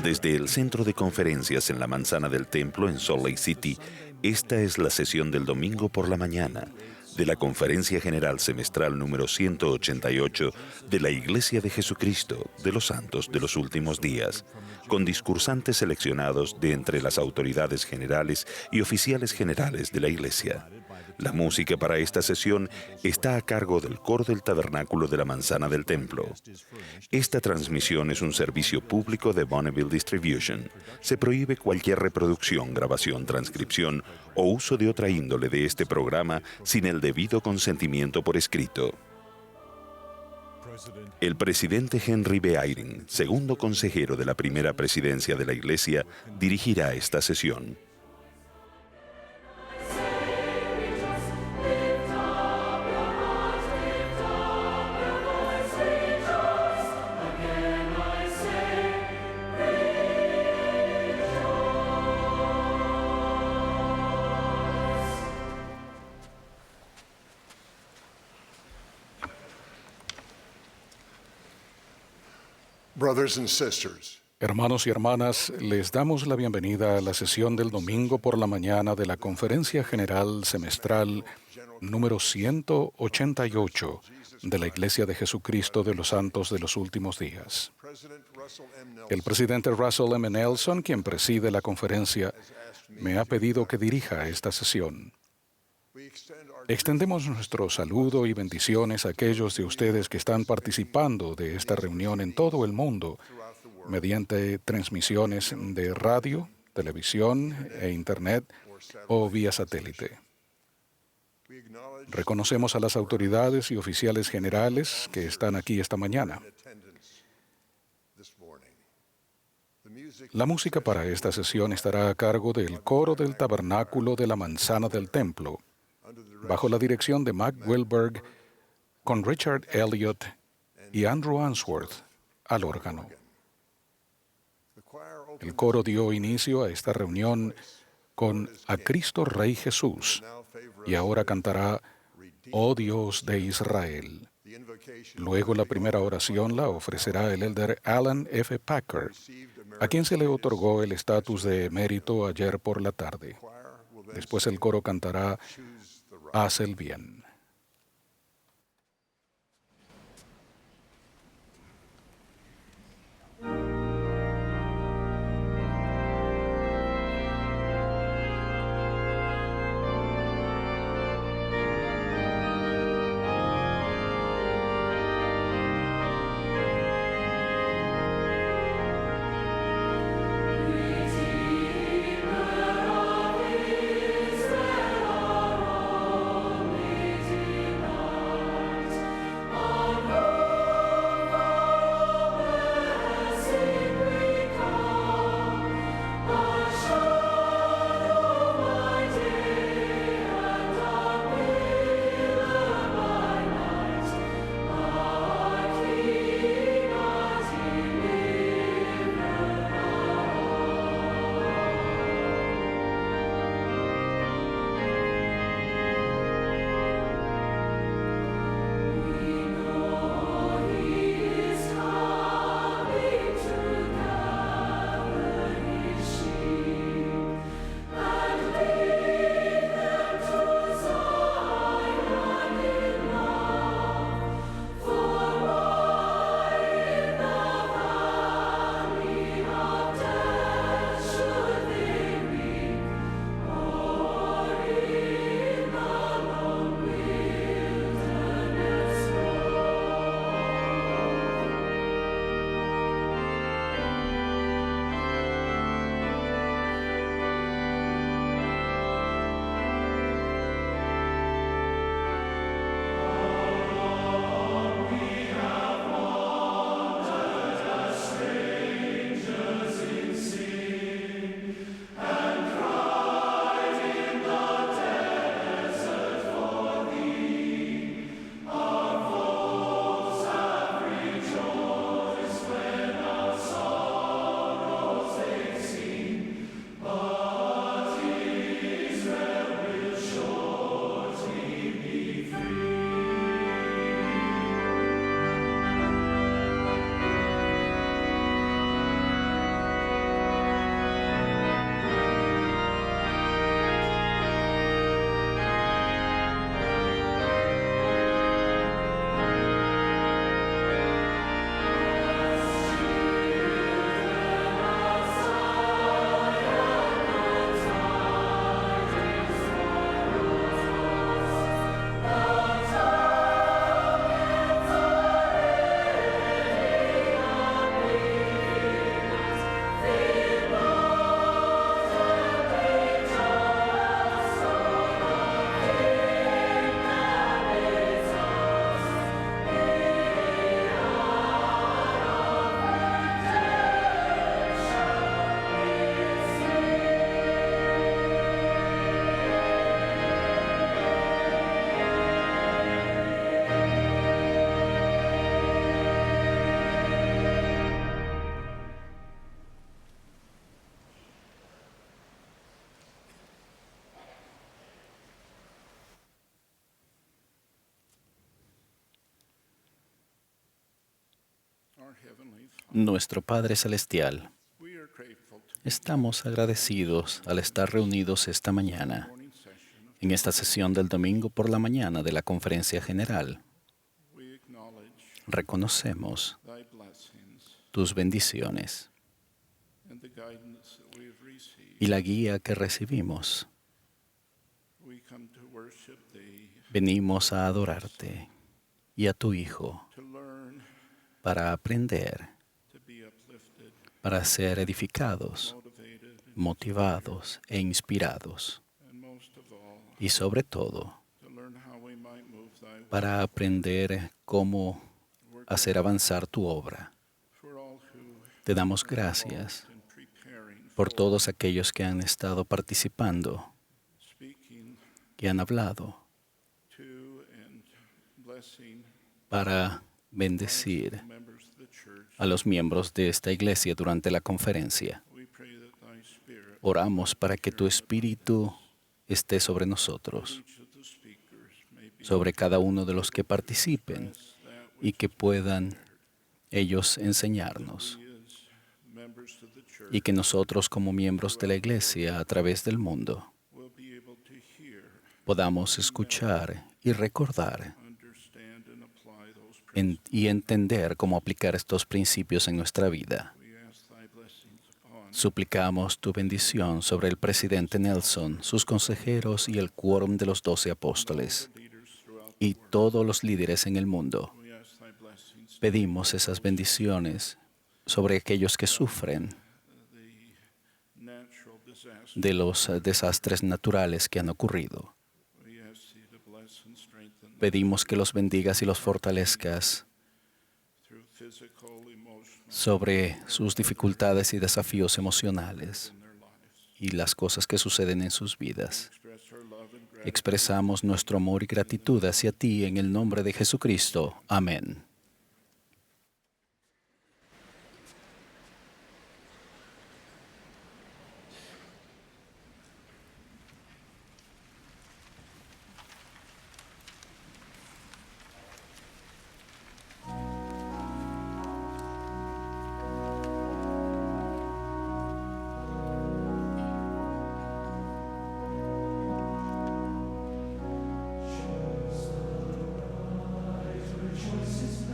Desde el centro de conferencias en la Manzana del Templo en Salt Lake City, esta es la sesión del domingo por la mañana de la Conferencia General Semestral número 188 de la Iglesia de Jesucristo de los Santos de los Últimos Días, con discursantes seleccionados de entre las autoridades generales y oficiales generales de la Iglesia. La música para esta sesión está a cargo del Coro del Tabernáculo de la Manzana del Templo. Esta transmisión es un servicio público de Bonneville Distribution. Se prohíbe cualquier reproducción, grabación, transcripción o uso de otra índole de este programa sin el debido consentimiento por escrito. El presidente Henry B. Eyring, segundo consejero de la primera presidencia de la Iglesia, dirigirá esta sesión. Brothers and sisters, Hermanos y hermanas, les damos la bienvenida a la sesión del domingo por la mañana de la Conferencia General Semestral número 188 de la Iglesia de Jesucristo de los Santos de los Últimos Días. El presidente Russell M. Nelson, quien preside la conferencia, me ha pedido que dirija esta sesión. Extendemos nuestro saludo y bendiciones a aquellos de ustedes que están participando de esta reunión en todo el mundo mediante transmisiones de radio, televisión e Internet o vía satélite. Reconocemos a las autoridades y oficiales generales que están aquí esta mañana. La música para esta sesión estará a cargo del Coro del Tabernáculo de la Manzana del Templo, bajo la dirección de Mac Wilberg, con Richard Elliott y Andrew Answorth al órgano. El coro dio inicio a esta reunión con A Cristo Rey Jesús y ahora cantará Oh Dios de Israel. Luego la primera oración la ofrecerá el elder Alan F. Packer, a quien se le otorgó el estatus de emérito ayer por la tarde. Después el coro cantará Haz el bien. Nuestro Padre Celestial, estamos agradecidos al estar reunidos esta mañana, en esta sesión del domingo por la mañana de la Conferencia General. Reconocemos tus bendiciones y la guía que recibimos. Venimos a adorarte y a tu Hijo para aprender, para ser edificados, motivados e inspirados. Y sobre todo, para aprender cómo hacer avanzar tu obra. Te damos gracias por todos aquellos que han estado participando, que han hablado, para bendecir a los miembros de esta iglesia durante la conferencia. Oramos para que tu Espíritu esté sobre nosotros, sobre cada uno de los que participen y que puedan ellos enseñarnos. Y que nosotros como miembros de la iglesia a través del mundo podamos escuchar y recordar y entender cómo aplicar estos principios en nuestra vida. Suplicamos tu bendición sobre el presidente Nelson, sus consejeros y el quórum de los 12 apóstoles y todos los líderes en el mundo. Pedimos esas bendiciones sobre aquellos que sufren de los desastres naturales que han ocurrido. Pedimos que los bendigas y los fortalezcas sobre sus dificultades y desafíos emocionales y las cosas que suceden en sus vidas. Expresamos nuestro amor y gratitud hacia ti en el nombre de Jesucristo. Amén. Rejoices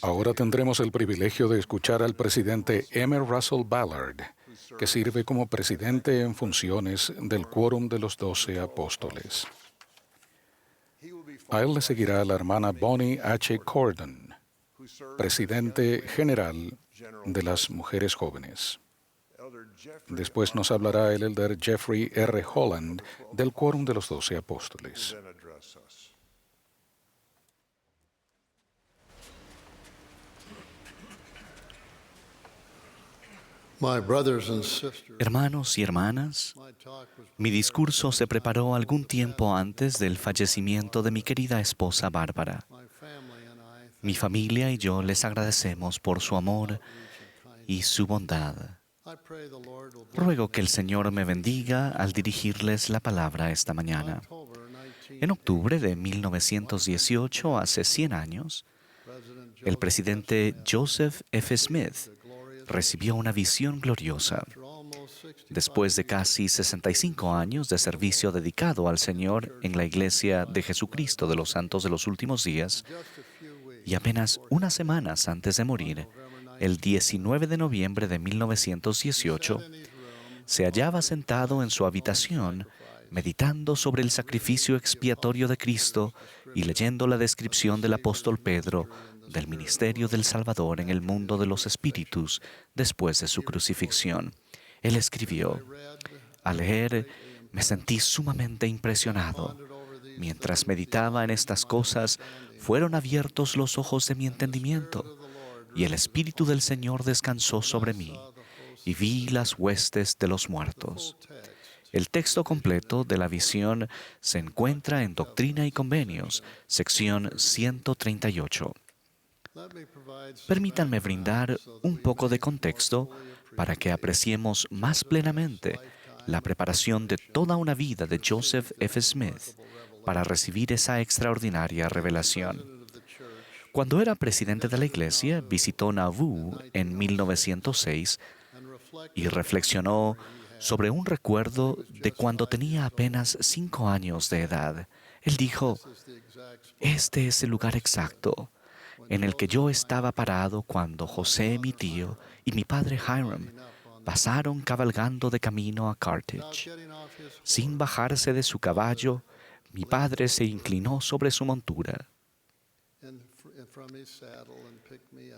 Ahora tendremos el privilegio de escuchar al presidente M. Russell Ballard, que sirve como presidente en funciones del Quórum de los 12 Apóstoles. A él le seguirá la hermana Bonnie H. Cordon, presidente general de las Mujeres Jóvenes. Después nos hablará el elder Jeffrey R. Holland del Quórum de los 12 Apóstoles. Hermanos y hermanas, mi discurso se preparó algún tiempo antes del fallecimiento de mi querida esposa Bárbara. Mi familia y yo les agradecemos por su amor y su bondad. Ruego que el Señor me bendiga al dirigirles la palabra esta mañana. En octubre de 1918, hace 100 años, el presidente Joseph F. Smith recibió una visión gloriosa. Después de casi 65 años de servicio dedicado al Señor en la Iglesia de Jesucristo de los Santos de los Últimos Días, y apenas unas semanas antes de morir, el 19 de noviembre de 1918, se hallaba sentado en su habitación, meditando sobre el sacrificio expiatorio de Cristo y leyendo la descripción del apóstol Pedro del ministerio del Salvador en el mundo de los espíritus después de su crucifixión. Él escribió: al leer, me sentí sumamente impresionado. Mientras meditaba en estas cosas, fueron abiertos los ojos de mi entendimiento, y el Espíritu del Señor descansó sobre mí, y vi las huestes de los muertos. El texto completo de la visión se encuentra en Doctrina y Convenios, sección 138. Permítanme brindar un poco de contexto para que apreciemos más plenamente la preparación de toda una vida de Joseph F. Smith para recibir esa extraordinaria revelación. Cuando era presidente de la Iglesia, visitó Nauvoo en 1906 y reflexionó sobre un recuerdo de cuando tenía apenas 5 años de edad. Él dijo: este es el lugar exacto en el que yo estaba parado cuando José, mi tío, y mi padre Hiram pasaron cabalgando de camino a Carthage. Sin bajarse de su caballo, mi padre se inclinó sobre su montura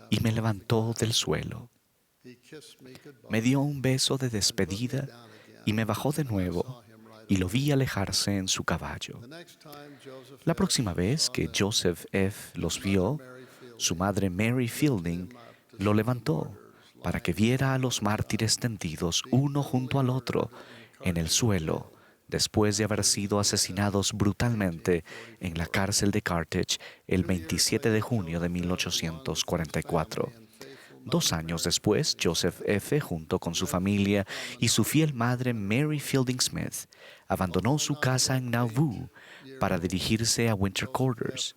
y me levantó del suelo. Me dio un beso de despedida y me bajó de nuevo, y lo vi alejarse en su caballo. La próxima vez que Joseph F. los vio, su madre Mary Fielding lo levantó para que viera a los mártires tendidos uno junto al otro en el suelo después de haber sido asesinados brutalmente en la cárcel de Carthage el 27 de junio de 1844. 2 años después, Joseph F., junto con su familia y su fiel madre Mary Fielding Smith, abandonó su casa en Nauvoo para dirigirse a Winter Quarters.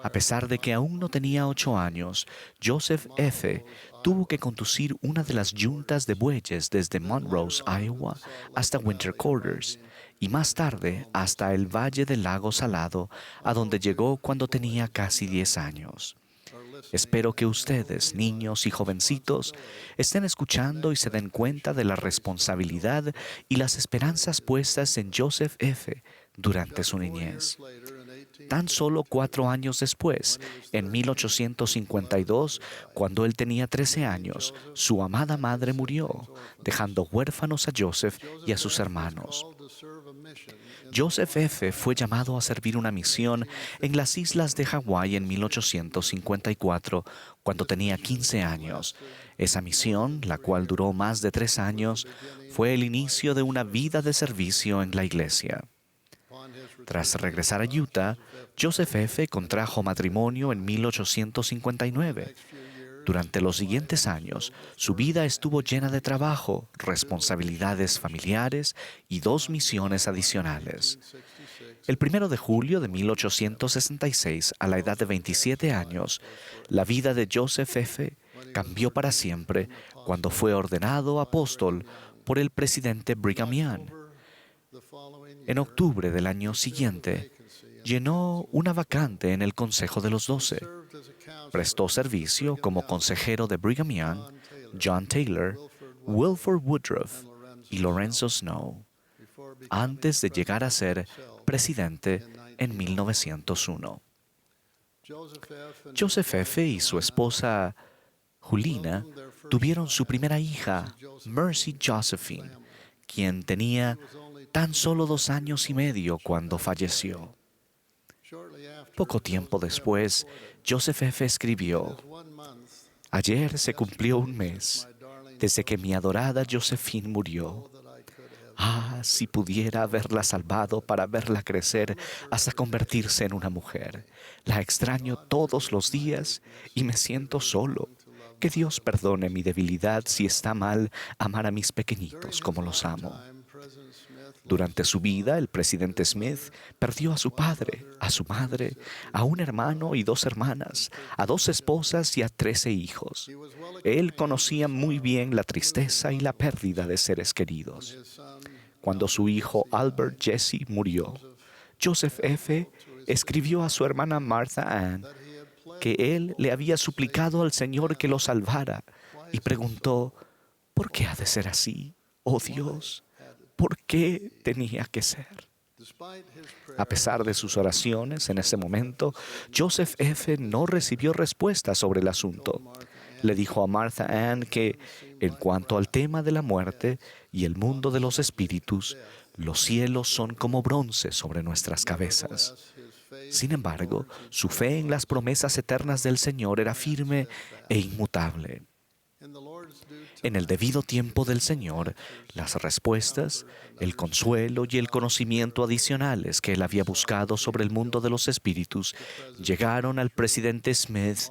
A pesar de que aún no tenía 8 años, Joseph F. tuvo que conducir una de las yuntas de bueyes desde Montrose, Iowa, hasta Winter Quarters, y más tarde hasta el Valle del Lago Salado, a donde llegó cuando tenía casi 10 años. Espero que ustedes, niños y jovencitos, estén escuchando y se den cuenta de la responsabilidad y las esperanzas puestas en Joseph F. durante su niñez. Tan solo 4 años después, en 1852, cuando él tenía 13 años, su amada madre murió, dejando huérfanos a Joseph y a sus hermanos. Joseph F. fue llamado a servir una misión en las islas de Hawái en 1854, cuando tenía 15 años. Esa misión, la cual duró más de 3 años, fue el inicio de una vida de servicio en la iglesia. Tras regresar a Utah, Joseph F. contrajo matrimonio en 1859. Durante los siguientes años, su vida estuvo llena de trabajo, responsabilidades familiares y 2 misiones adicionales. El 1 de julio de 1866, a la edad de 27 años, la vida de Joseph F. cambió para siempre cuando fue ordenado apóstol por el presidente Brigham Young. En octubre del año siguiente, llenó una vacante en el Consejo de los 12. Prestó servicio como consejero de Brigham Young, John Taylor, Wilford Woodruff y Lorenzo Snow, antes de llegar a ser presidente en 1901. Joseph F. y su esposa Julina tuvieron su primera hija, Mercy Josephine, quien tenía tan solo 2 años y medio cuando falleció. Poco tiempo después, Joseph F. escribió: «Ayer se cumplió 1 mes desde que mi adorada Josephine murió. Ah, si pudiera haberla salvado para verla crecer hasta convertirse en una mujer. La extraño todos los días y me siento solo. Que Dios perdone mi debilidad si está mal amar a mis pequeñitos como los amo». Durante su vida, el presidente Smith perdió a su padre, a su madre, a un hermano y 2 hermanas, a 2 esposas y a 13 hijos. Él conocía muy bien la tristeza y la pérdida de seres queridos. Cuando su hijo Albert Jesse murió, Joseph F. escribió a su hermana Martha Ann que él le había suplicado al Señor que lo salvara y preguntó: ¿por qué ha de ser así, oh Dios? ¿Por qué tenía que ser? A pesar de sus oraciones en ese momento, Joseph F. no recibió respuesta sobre el asunto. Le dijo a Martha Ann que, en cuanto al tema de la muerte y el mundo de los espíritus, los cielos son como bronce sobre nuestras cabezas. Sin embargo, su fe en las promesas eternas del Señor era firme e inmutable. En el debido tiempo del Señor, las respuestas, el consuelo y el conocimiento adicionales que él había buscado sobre el mundo de los espíritus llegaron al presidente Smith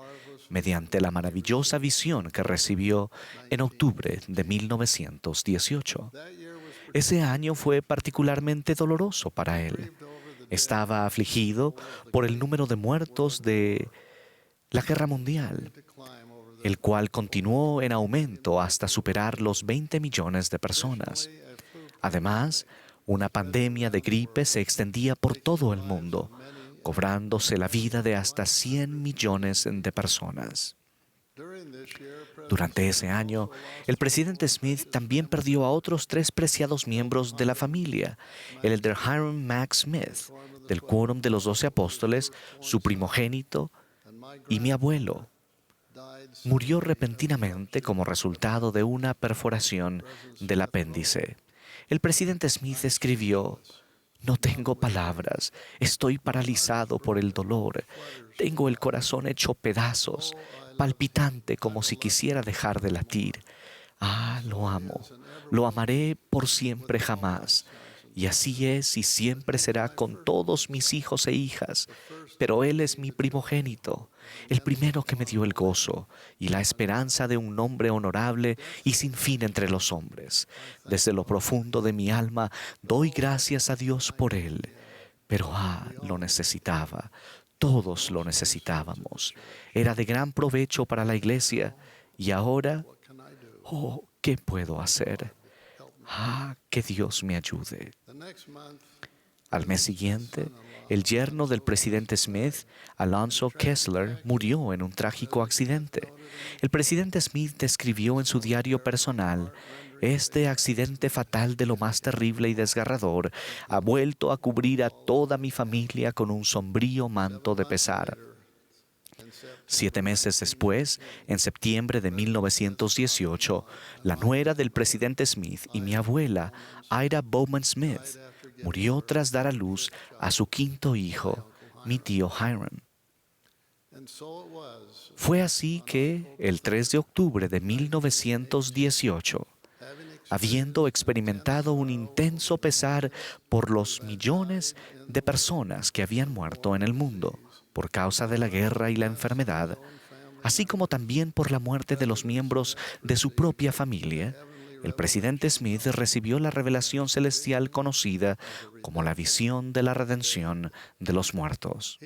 mediante la maravillosa visión que recibió en octubre de 1918. Ese año fue particularmente doloroso para él. Estaba afligido por el número de muertos de la Guerra Mundial, el cual continuó en aumento hasta superar los 20 millones de personas. Además, una pandemia de gripe se extendía por todo el mundo, cobrándose la vida de hasta 100 millones de personas. Durante ese año, el presidente Smith también perdió a otros 3 preciados miembros de la familia: el elder Hiram Mack Smith, del Quórum de los 12 Apóstoles, su primogénito, y mi abuelo. Murió repentinamente como resultado de una perforación del apéndice. El presidente Smith escribió: «No tengo palabras, estoy paralizado por el dolor, tengo el corazón hecho pedazos, palpitante como si quisiera dejar de latir. Ah, lo amo, lo amaré por siempre jamás. Y así es y siempre será con todos mis hijos e hijas, pero él es mi primogénito, el primero que me dio el gozo y la esperanza de un nombre honorable y sin fin entre los hombres. Desde lo profundo de mi alma doy gracias a Dios por él. Pero lo necesitaba. Todos lo necesitábamos. Era de gran provecho para la iglesia. Y ahora, ¿qué puedo hacer? Que Dios me ayude». Al mes siguiente, el yerno del presidente Smith, Alonzo Kessler, murió en un trágico accidente. El presidente Smith describió en su diario personal: «Este accidente fatal, de lo más terrible y desgarrador, ha vuelto a cubrir a toda mi familia con un sombrío manto de pesar». 7 meses después, en septiembre de 1918, la nuera del presidente Smith y mi abuela, Ida Bowman Smith, murió tras dar a luz a su 5º hijo, mi tío Hiram. Fue así que, el 3 de octubre de 1918, habiendo experimentado un intenso pesar por los millones de personas que habían muerto en el mundo por causa de la guerra y la enfermedad, así como también por la muerte de los miembros de su propia familia, el presidente Smith recibió la revelación celestial conocida como la visión de la redención de los muertos.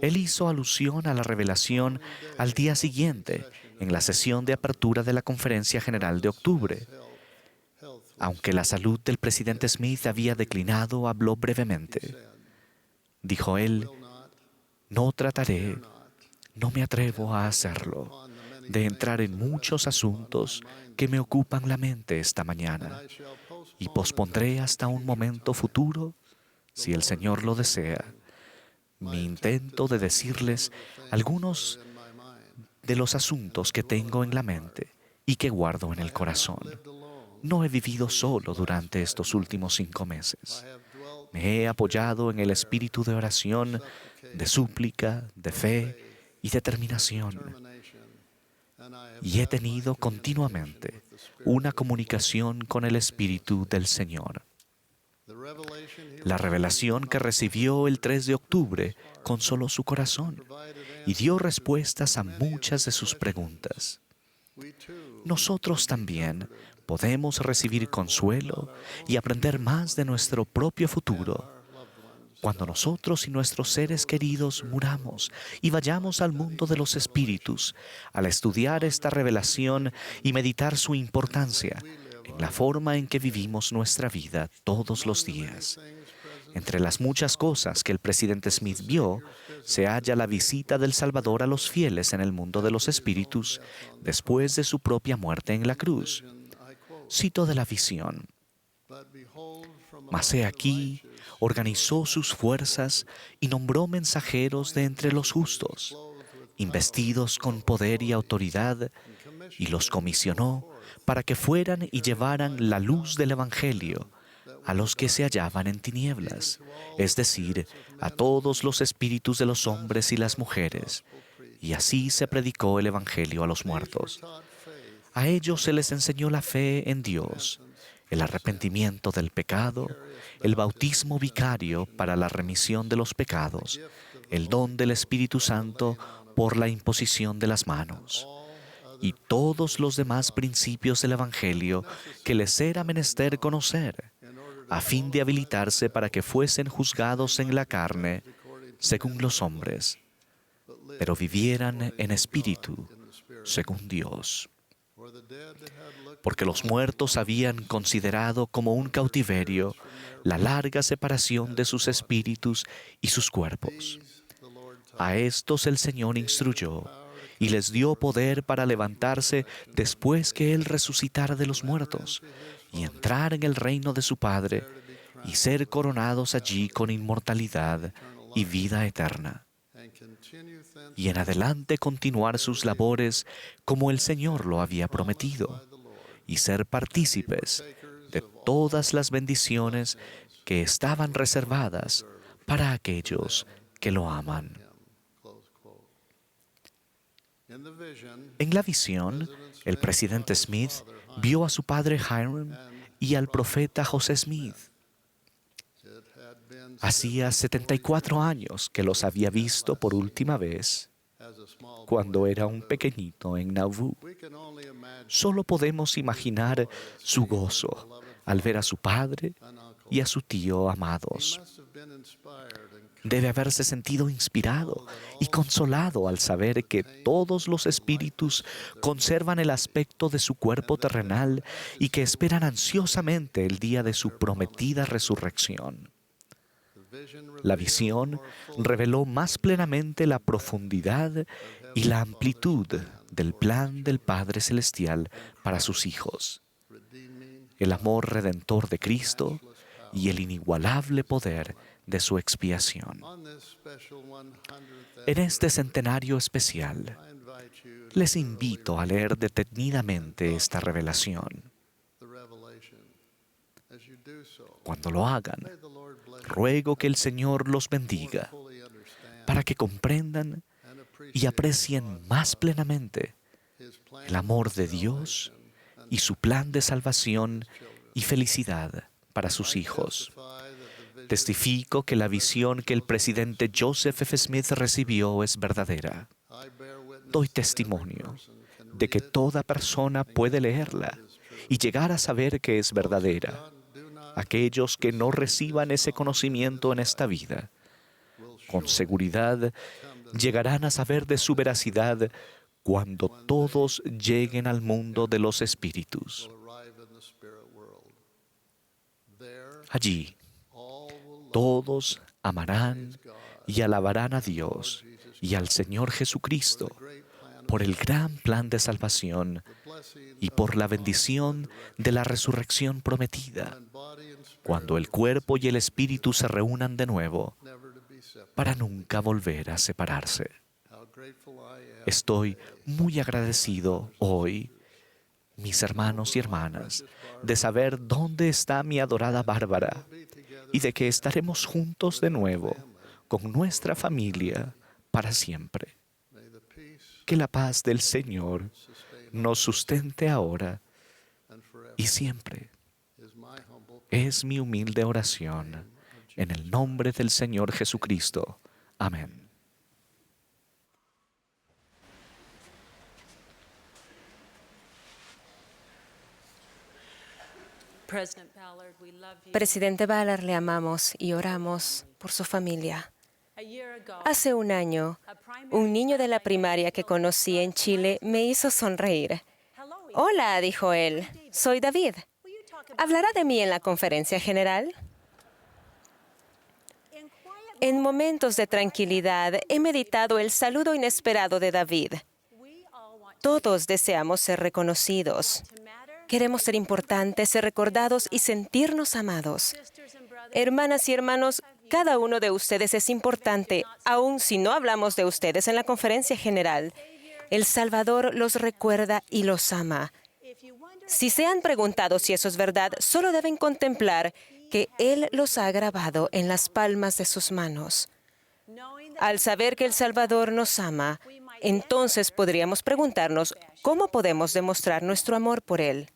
Él hizo alusión a la revelación al día siguiente, en la sesión de apertura de la Conferencia General de octubre. Aunque la salud del presidente Smith había declinado, habló brevemente. Dijo él: «No trataré, No me atrevo a hacerlo, de entrar en muchos asuntos que me ocupan la mente esta mañana, y pospondré hasta un momento futuro, si el Señor lo desea, mi intento de decirles algunos de los asuntos que tengo en la mente y que guardo en el corazón. No he vivido solo durante estos últimos 5 meses. Me he apoyado en el espíritu de oración, de súplica, de fe y determinación. Y he tenido continuamente una comunicación con el Espíritu del Señor. La revelación que recibió el 3 de octubre consoló su corazón y dio respuestas a muchas de sus preguntas. Nosotros también podemos recibir consuelo y aprender más de nuestro propio futuro cuando nosotros y nuestros seres queridos muramos y vayamos al mundo de los espíritus al estudiar esta revelación y meditar su importancia en la forma en que vivimos nuestra vida todos los días. Entre las muchas cosas que el presidente Smith vio, se halla la visita del Salvador a los fieles en el mundo de los espíritus después de su propia muerte en la cruz. Cito de la visión: Mas he aquí, organizó sus fuerzas y nombró mensajeros de entre los justos, investidos con poder y autoridad, y los comisionó para que fueran y llevaran la luz del Evangelio a los que se hallaban en tinieblas, es decir, a todos los espíritus de los hombres y las mujeres, y así se predicó el Evangelio a los muertos. A ellos se les enseñó la fe en Dios, el arrepentimiento del pecado, el bautismo vicario para la remisión de los pecados, el don del Espíritu Santo por la imposición de las manos, y todos los demás principios del Evangelio que les era menester conocer, a fin de habilitarse para que fuesen juzgados en la carne, según los hombres, pero vivieran en espíritu, según Dios. Porque los muertos habían considerado como un cautiverio la larga separación de sus espíritus y sus cuerpos. A estos el Señor instruyó y les dio poder para levantarse después que Él resucitara de los muertos y entrar en el reino de su Padre y ser coronados allí con inmortalidad y vida eterna. Y en adelante continuar sus labores como el Señor lo había prometido, y ser partícipes de todas las bendiciones que estaban reservadas para aquellos que lo aman. En la visión, el presidente Smith vio a su padre Hiram y al profeta José Smith. Hacía 74 años que los había visto por última vez, cuando era un pequeñito en Nauvoo. Solo podemos imaginar su gozo al ver a su padre y a su tío amados. Debe haberse sentido inspirado y consolado al saber que todos los espíritus conservan el aspecto de su cuerpo terrenal y que esperan ansiosamente el día de su prometida resurrección. La visión reveló más plenamente la profundidad y la amplitud del plan del Padre Celestial para sus hijos, el amor redentor de Cristo y el inigualable poder de su expiación. En este centenario especial, les invito a leer detenidamente esta revelación. Cuando lo hagan, ruego que el Señor los bendiga para que comprendan y aprecien más plenamente el amor de Dios y su plan de salvación y felicidad para sus hijos. Testifico que la visión que el presidente Joseph F. Smith recibió es verdadera. Doy testimonio de que toda persona puede leerla y llegar a saber que es verdadera. Aquellos que no reciban ese conocimiento en esta vida, con seguridad llegarán a saber de su veracidad cuando todos lleguen al mundo de los espíritus. Allí, todos amarán y alabarán a Dios y al Señor Jesucristo por el gran plan de salvación y por la bendición de la resurrección prometida, cuando el cuerpo y el espíritu se reúnan de nuevo para nunca volver a separarse. Estoy muy agradecido hoy, mis hermanos y hermanas, de saber dónde está mi adorada Bárbara y de que estaremos juntos de nuevo con nuestra familia para siempre. Que la paz del Señor nos sustente ahora y siempre. Es mi humilde oración en el nombre del Señor Jesucristo. Amén. Presidente Ballard, le amamos y oramos por su familia. Hace un año, un niño de la primaria que conocí en Chile me hizo sonreír. Hola, dijo él, soy David. ¿Hablará de mí en la conferencia general? En momentos de tranquilidad he meditado el saludo inesperado de David. Todos deseamos ser reconocidos. Queremos ser importantes, ser recordados y sentirnos amados. Hermanas y hermanos, cada uno de ustedes es importante, aun si no hablamos de ustedes en la conferencia general. El Salvador los recuerda y los ama. Si se han preguntado si eso es verdad, solo deben contemplar que Él los ha grabado en las palmas de sus manos. Al saber que el Salvador nos ama, entonces podríamos preguntarnos, ¿cómo podemos demostrar nuestro amor por Él?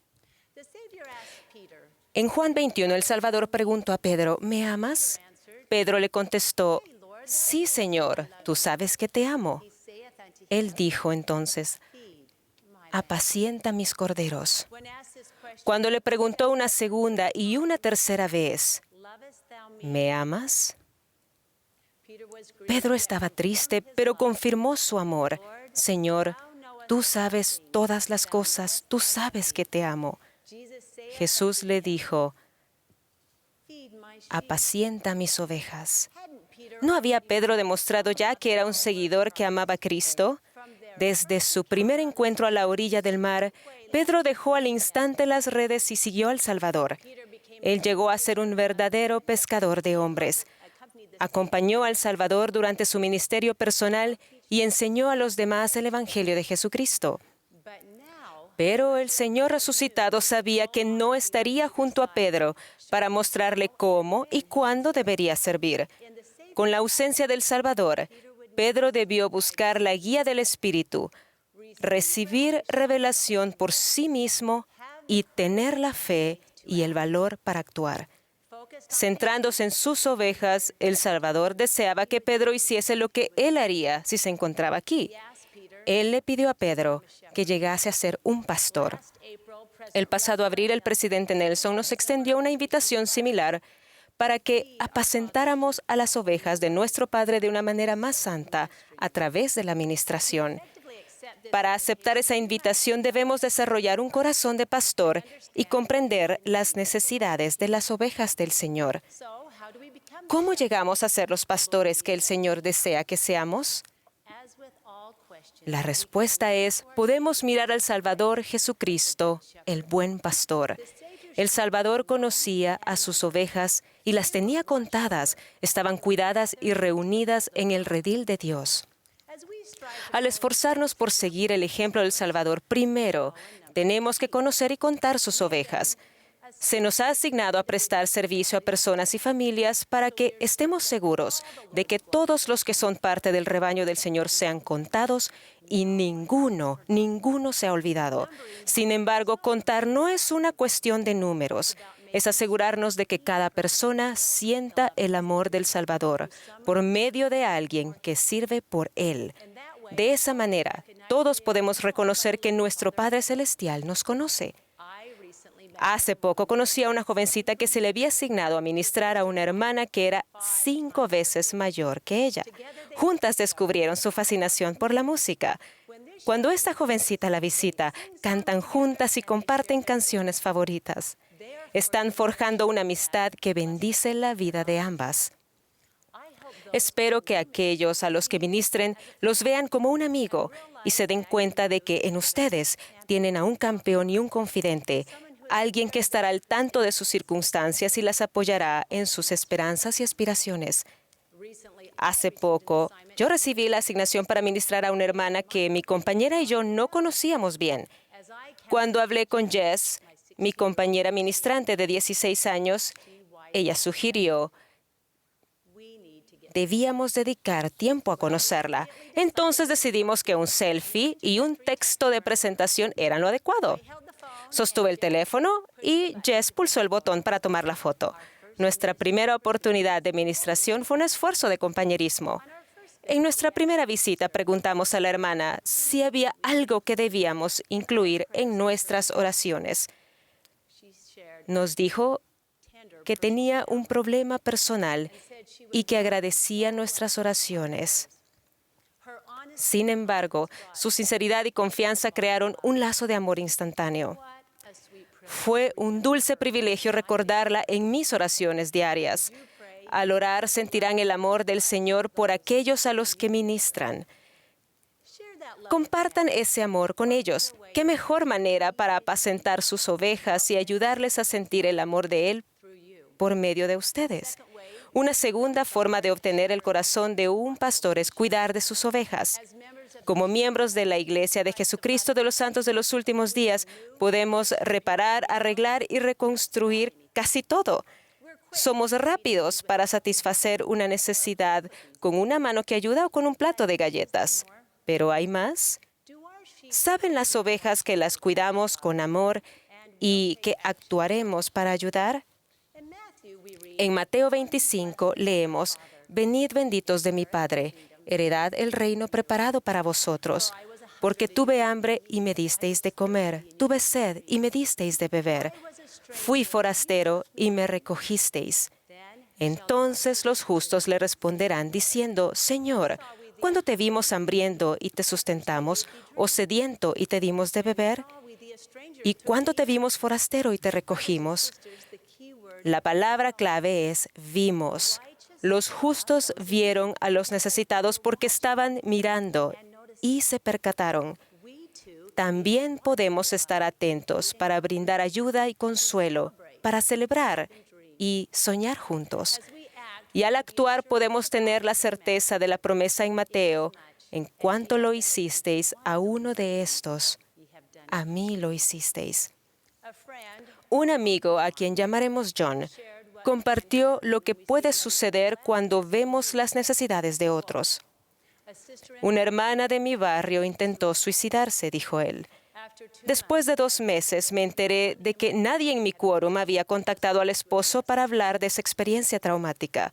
En Juan 21, el Salvador preguntó a Pedro, ¿me amas? Pedro le contestó, sí, Señor, tú sabes que te amo. Él dijo entonces, apacienta mis corderos. Cuando le preguntó una segunda y una tercera vez, ¿me amas? Pedro estaba triste, pero confirmó su amor. Señor, tú sabes todas las cosas, tú sabes que te amo. Jesús le dijo, apacienta mis ovejas. ¿No había Pedro demostrado ya que era un seguidor que amaba a Cristo? Desde su primer encuentro a la orilla del mar, Pedro dejó al instante las redes y siguió al Salvador. Él llegó a ser un verdadero pescador de hombres. Acompañó al Salvador durante su ministerio personal y enseñó a los demás el Evangelio de Jesucristo. Pero el Señor resucitado sabía que no estaría junto a Pedro para mostrarle cómo y cuándo debería servir. Con la ausencia del Salvador, Pedro debió buscar la guía del Espíritu, recibir revelación por sí mismo y tener la fe y el valor para actuar. Centrándose en sus ovejas, el Salvador deseaba que Pedro hiciese lo que él haría si se encontraba aquí. Él le pidió a Pedro que llegase a ser un pastor. El pasado abril, el presidente Nelson nos extendió una invitación similar para que apacentáramos a las ovejas de nuestro Padre de una manera más santa a través de la administración. Para aceptar esa invitación debemos desarrollar un corazón de pastor y comprender las necesidades de las ovejas del Señor. ¿Cómo llegamos a ser los pastores que el Señor desea que seamos? La respuesta es, podemos mirar al Salvador Jesucristo, el buen pastor. El Salvador conocía a sus ovejas y las tenía contadas, estaban cuidadas y reunidas en el redil de Dios. Al esforzarnos por seguir el ejemplo del Salvador, primero tenemos que conocer y contar sus ovejas. Se nos ha asignado a prestar servicio a personas y familias para que estemos seguros de que todos los que son parte del rebaño del Señor sean contados y ninguno se ha olvidado. Sin embargo, contar no es una cuestión de números. Es asegurarnos de que cada persona sienta el amor del Salvador por medio de alguien que sirve por Él. De esa manera, todos podemos reconocer que nuestro Padre Celestial nos conoce. Hace poco conocí a una jovencita que se le había asignado a ministrar a una hermana que era 5 veces mayor que ella. Juntas descubrieron su fascinación por la música. Cuando esta jovencita la visita, cantan juntas y comparten canciones favoritas. Están forjando una amistad que bendice la vida de ambas. Espero que aquellos a los que ministren los vean como un amigo y se den cuenta de que en ustedes tienen a un campeón y un confidente, alguien que estará al tanto de sus circunstancias y las apoyará en sus esperanzas y aspiraciones. Hace poco, yo recibí la asignación para ministrar a una hermana que mi compañera y yo no conocíamos bien. Cuando hablé con Jess, mi compañera ministrante de 16 años, ella sugirió, debíamos dedicar tiempo a conocerla. Entonces decidimos que un selfie y un texto de presentación eran lo adecuado. Sostuve el teléfono y Jess pulsó el botón para tomar la foto. Nuestra primera oportunidad de ministración fue un esfuerzo de compañerismo. En nuestra primera visita preguntamos a la hermana si había algo que debíamos incluir en nuestras oraciones. Nos dijo que tenía un problema personal y que agradecía nuestras oraciones. Sin embargo, su sinceridad y confianza crearon un lazo de amor instantáneo. Fue un dulce privilegio recordarla en mis oraciones diarias. Al orar sentirán el amor del Señor por aquellos a los que ministran. Compartan ese amor con ellos. ¿Qué mejor manera para apacentar sus ovejas y ayudarles a sentir el amor de Él por medio de ustedes? Una segunda forma de obtener el corazón de un pastor es cuidar de sus ovejas. Como miembros de la Iglesia de Jesucristo de los Santos de los Últimos Días, podemos reparar, arreglar y reconstruir casi todo. Somos rápidos para satisfacer una necesidad con una mano que ayuda o con un plato de galletas. ¿Pero hay más? ¿Saben las ovejas que las cuidamos con amor y que actuaremos para ayudar? En Mateo 25 leemos, «Venid benditos de mi Padre, heredad el reino preparado para vosotros, porque tuve hambre y me disteis de comer, tuve sed y me disteis de beber, fui forastero y me recogisteis». Entonces los justos le responderán diciendo, «Señor, ¿cuándo te vimos hambriento y te sustentamos, o sediento y te dimos de beber? ¿Y cuándo te vimos forastero y te recogimos?». La palabra clave es vimos. Los justos vieron a los necesitados porque estaban mirando y se percataron. También podemos estar atentos para brindar ayuda y consuelo, para celebrar y soñar juntos. Y al actuar podemos tener la certeza de la promesa en Mateo, en cuanto lo hicisteis a uno de estos, a mí lo hicisteis. Un amigo, a quien llamaremos John, compartió lo que puede suceder cuando vemos las necesidades de otros. Una hermana de mi barrio intentó suicidarse, dijo él. Después de 2 meses me enteré de que nadie en mi quórum había contactado al esposo para hablar de esa experiencia traumática.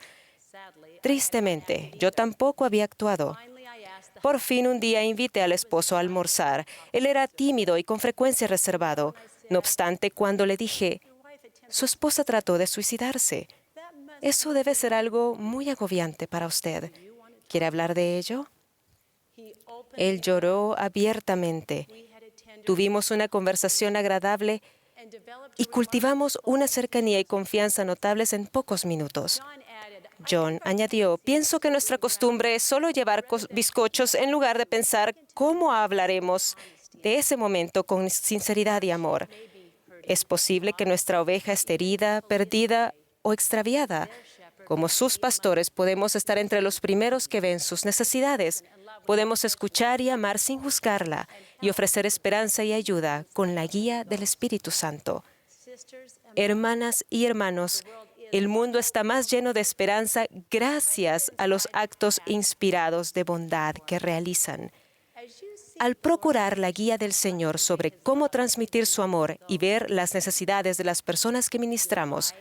Tristemente, yo tampoco había actuado. Por fin un día invité al esposo a almorzar. Él era tímido y con frecuencia reservado. No obstante, cuando le dije, su esposa trató de suicidarse, eso debe ser algo muy agobiante para usted. ¿Quiere hablar de ello? Él lloró abiertamente. Tuvimos una conversación agradable y cultivamos una cercanía y confianza notables en pocos minutos. John añadió, pienso que nuestra costumbre es solo llevar bizcochos en lugar de pensar cómo hablaremos de ese momento con sinceridad y amor. Es posible que nuestra oveja esté herida, perdida o extraviada. Como sus pastores podemos estar entre los primeros que ven sus necesidades. Podemos escuchar y amar sin juzgarla y ofrecer esperanza y ayuda con la guía del Espíritu Santo. Hermanas y hermanos, el mundo está más lleno de esperanza gracias a los actos inspirados de bondad que realizan. Al procurar la guía del Señor sobre cómo transmitir su amor y ver las necesidades de las personas que ministramos,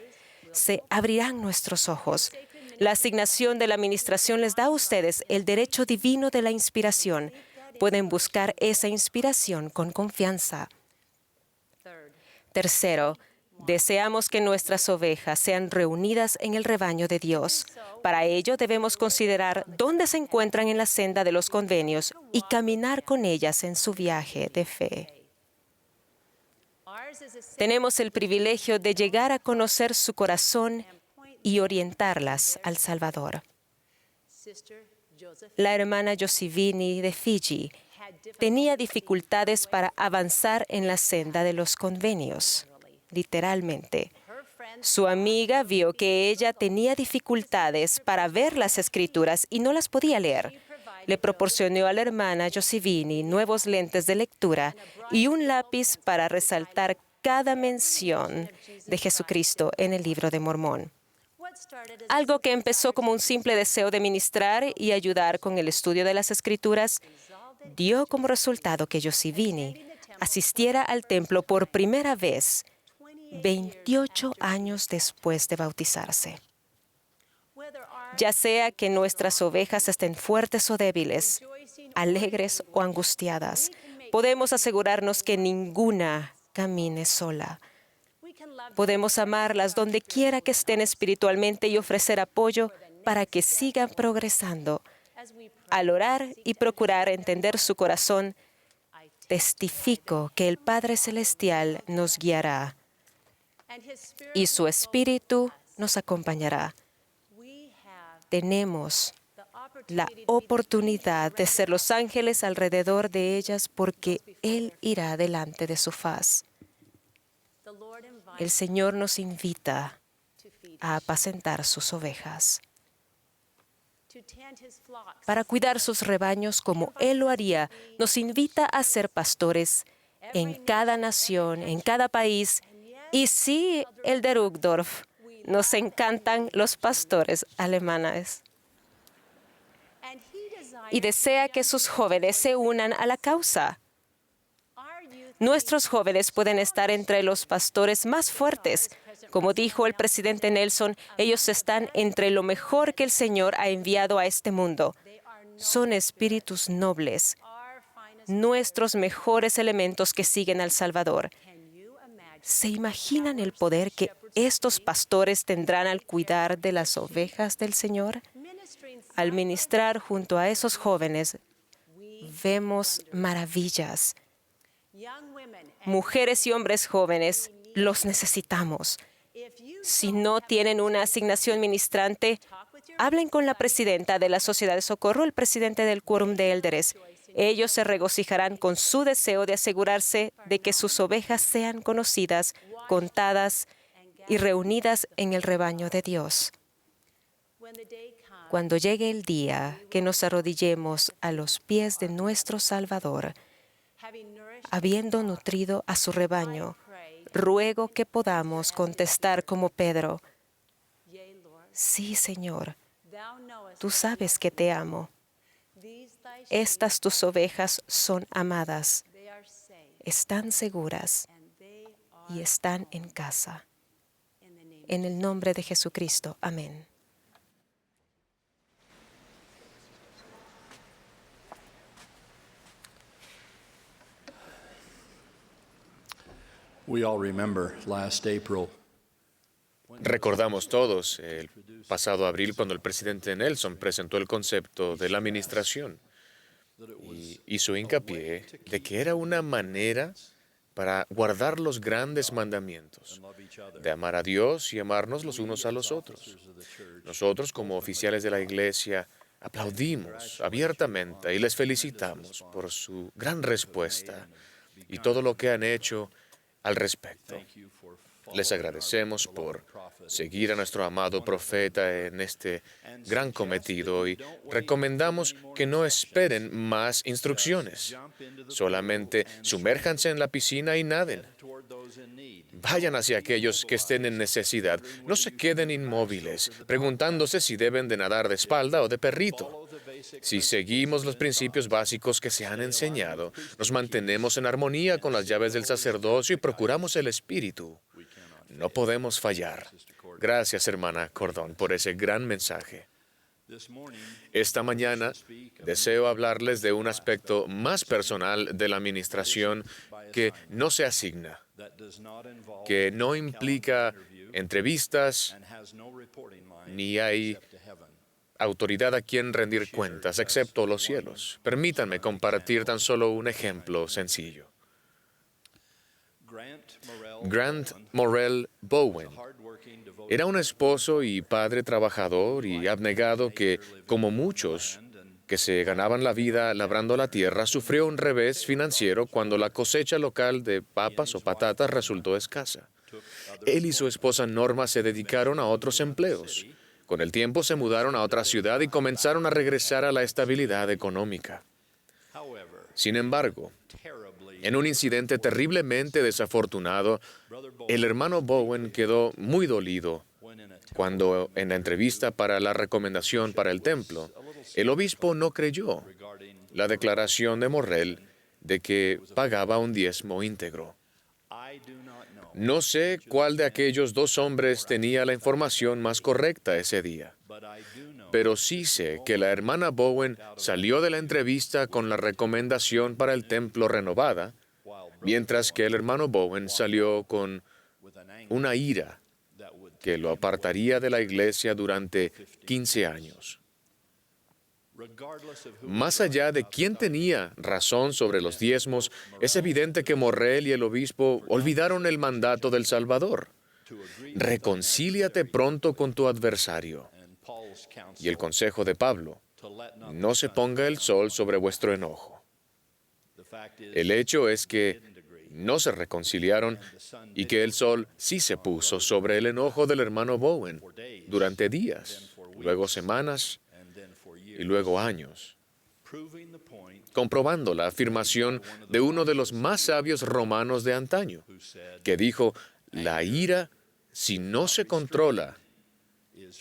se abrirán nuestros ojos. La asignación de la administración les da a ustedes el derecho divino de la inspiración. Pueden buscar esa inspiración con confianza. Tercero, deseamos que nuestras ovejas sean reunidas en el rebaño de Dios. Para ello debemos considerar dónde se encuentran en la senda de los convenios y caminar con ellas en su viaje de fe. Tenemos el privilegio de llegar a conocer su corazón y orientarlas al Salvador. La hermana Josivini de Fiji tenía dificultades para avanzar en la senda de los convenios, literalmente. Su amiga vio que ella tenía dificultades para ver las escrituras y no las podía leer. Le proporcionó a la hermana Josivini nuevos lentes de lectura y un lápiz para resaltar cada mención de Jesucristo en el Libro de Mormón. Algo que empezó como un simple deseo de ministrar y ayudar con el estudio de las Escrituras, dio como resultado que Josivini asistiera al templo por primera vez 28 años después de bautizarse. Ya sea que nuestras ovejas estén fuertes o débiles, alegres o angustiadas, podemos asegurarnos que ninguna camine sola. Podemos amarlas donde quiera que estén espiritualmente y ofrecer apoyo para que sigan progresando. Al orar y procurar entender su corazón, testifico que el Padre Celestial nos guiará y su Espíritu nos acompañará. Tenemos la oportunidad de ser los ángeles alrededor de ellas porque Él irá delante de su faz. El Señor nos invita a apacentar sus ovejas, para cuidar sus rebaños como Él lo haría. Nos invita a ser pastores en cada nación, en cada país. Y sí, Elderugdorf, nos encantan los pastores alemanes. Y desea que sus jóvenes se unan a la causa. Nuestros jóvenes pueden estar entre los pastores más fuertes. Como dijo el presidente Nelson, ellos están entre lo mejor que el Señor ha enviado a este mundo. Son espíritus nobles, nuestros mejores elementos que siguen al Salvador. ¿Se imaginan el poder que estos pastores tendrán al cuidar de las ovejas del Señor? Al ministrar junto a esos jóvenes, vemos maravillas. Mujeres y hombres jóvenes, los necesitamos. Si no tienen una asignación ministrante, hablen con la presidenta de la Sociedad de Socorro, el presidente del Quórum de Élderes. Ellos se regocijarán con su deseo de asegurarse de que sus ovejas sean conocidas, contadas y reunidas en el rebaño de Dios. Cuando llegue el día que nos arrodillemos a los pies de nuestro Salvador, habiendo nutrido a su rebaño, ruego que podamos contestar como Pedro: sí, Señor, tú sabes que te amo. Estas tus ovejas son amadas, están seguras y están en casa. En el nombre de Jesucristo. Amén. We all remember last April. Recordamos todos el pasado abril cuando el presidente Nelson presentó el concepto de la administración y hizo hincapié de que era una manera para guardar los grandes mandamientos, de amar a Dios y amarnos los unos a los otros. Nosotros, como oficiales de la Iglesia, aplaudimos abiertamente y les felicitamos por su gran respuesta y todo lo que han hecho al respecto. Les agradecemos por seguir a nuestro amado profeta en este gran cometido y recomendamos que no esperen más instrucciones. Solamente sumérjanse en la piscina y naden. Vayan hacia aquellos que estén en necesidad. No se queden inmóviles, preguntándose si deben de nadar de espalda o de perrito. Si seguimos los principios básicos que se han enseñado, nos mantenemos en armonía con las llaves del sacerdocio y procuramos el Espíritu. No podemos fallar. Gracias, hermana Cordón, por ese gran mensaje. Esta mañana deseo hablarles de un aspecto más personal de la administración que no se asigna, que no implica entrevistas ni hay autoridad a quien rendir cuentas, excepto los cielos. Permítanme compartir tan solo un ejemplo sencillo. Grant Morrell Bowen Era un esposo y padre trabajador y abnegado que, como muchos que se ganaban la vida labrando la tierra, sufrió un revés financiero cuando la cosecha local de papas o patatas resultó escasa. Él y su esposa Norma se dedicaron a otros empleos. Con el tiempo se mudaron a otra ciudad y comenzaron a regresar a la estabilidad económica. Sin embargo, en un incidente terriblemente desafortunado, el hermano Bowen quedó muy dolido cuando, en la entrevista para la recomendación para el templo, el obispo no creyó la declaración de Morrell de que pagaba un diezmo íntegro. No sé cuál de aquellos dos hombres tenía la información más correcta ese día, pero sí sé que la hermana Bowen salió de la entrevista con la recomendación para el templo renovada, mientras que el hermano Bowen salió con una ira que lo apartaría de la iglesia durante 15 años. Más allá de quién tenía razón sobre los diezmos, es evidente que Morrell y el obispo olvidaron el mandato del Salvador. Reconcíliate pronto con tu adversario. Y el consejo de Pablo, no se ponga el sol sobre vuestro enojo. El hecho es que no se reconciliaron y que el sol sí se puso sobre el enojo del hermano Bowen durante días, luego semanas y luego años, comprobando la afirmación de uno de los más sabios romanos de antaño, que dijo, la ira, si no se controla,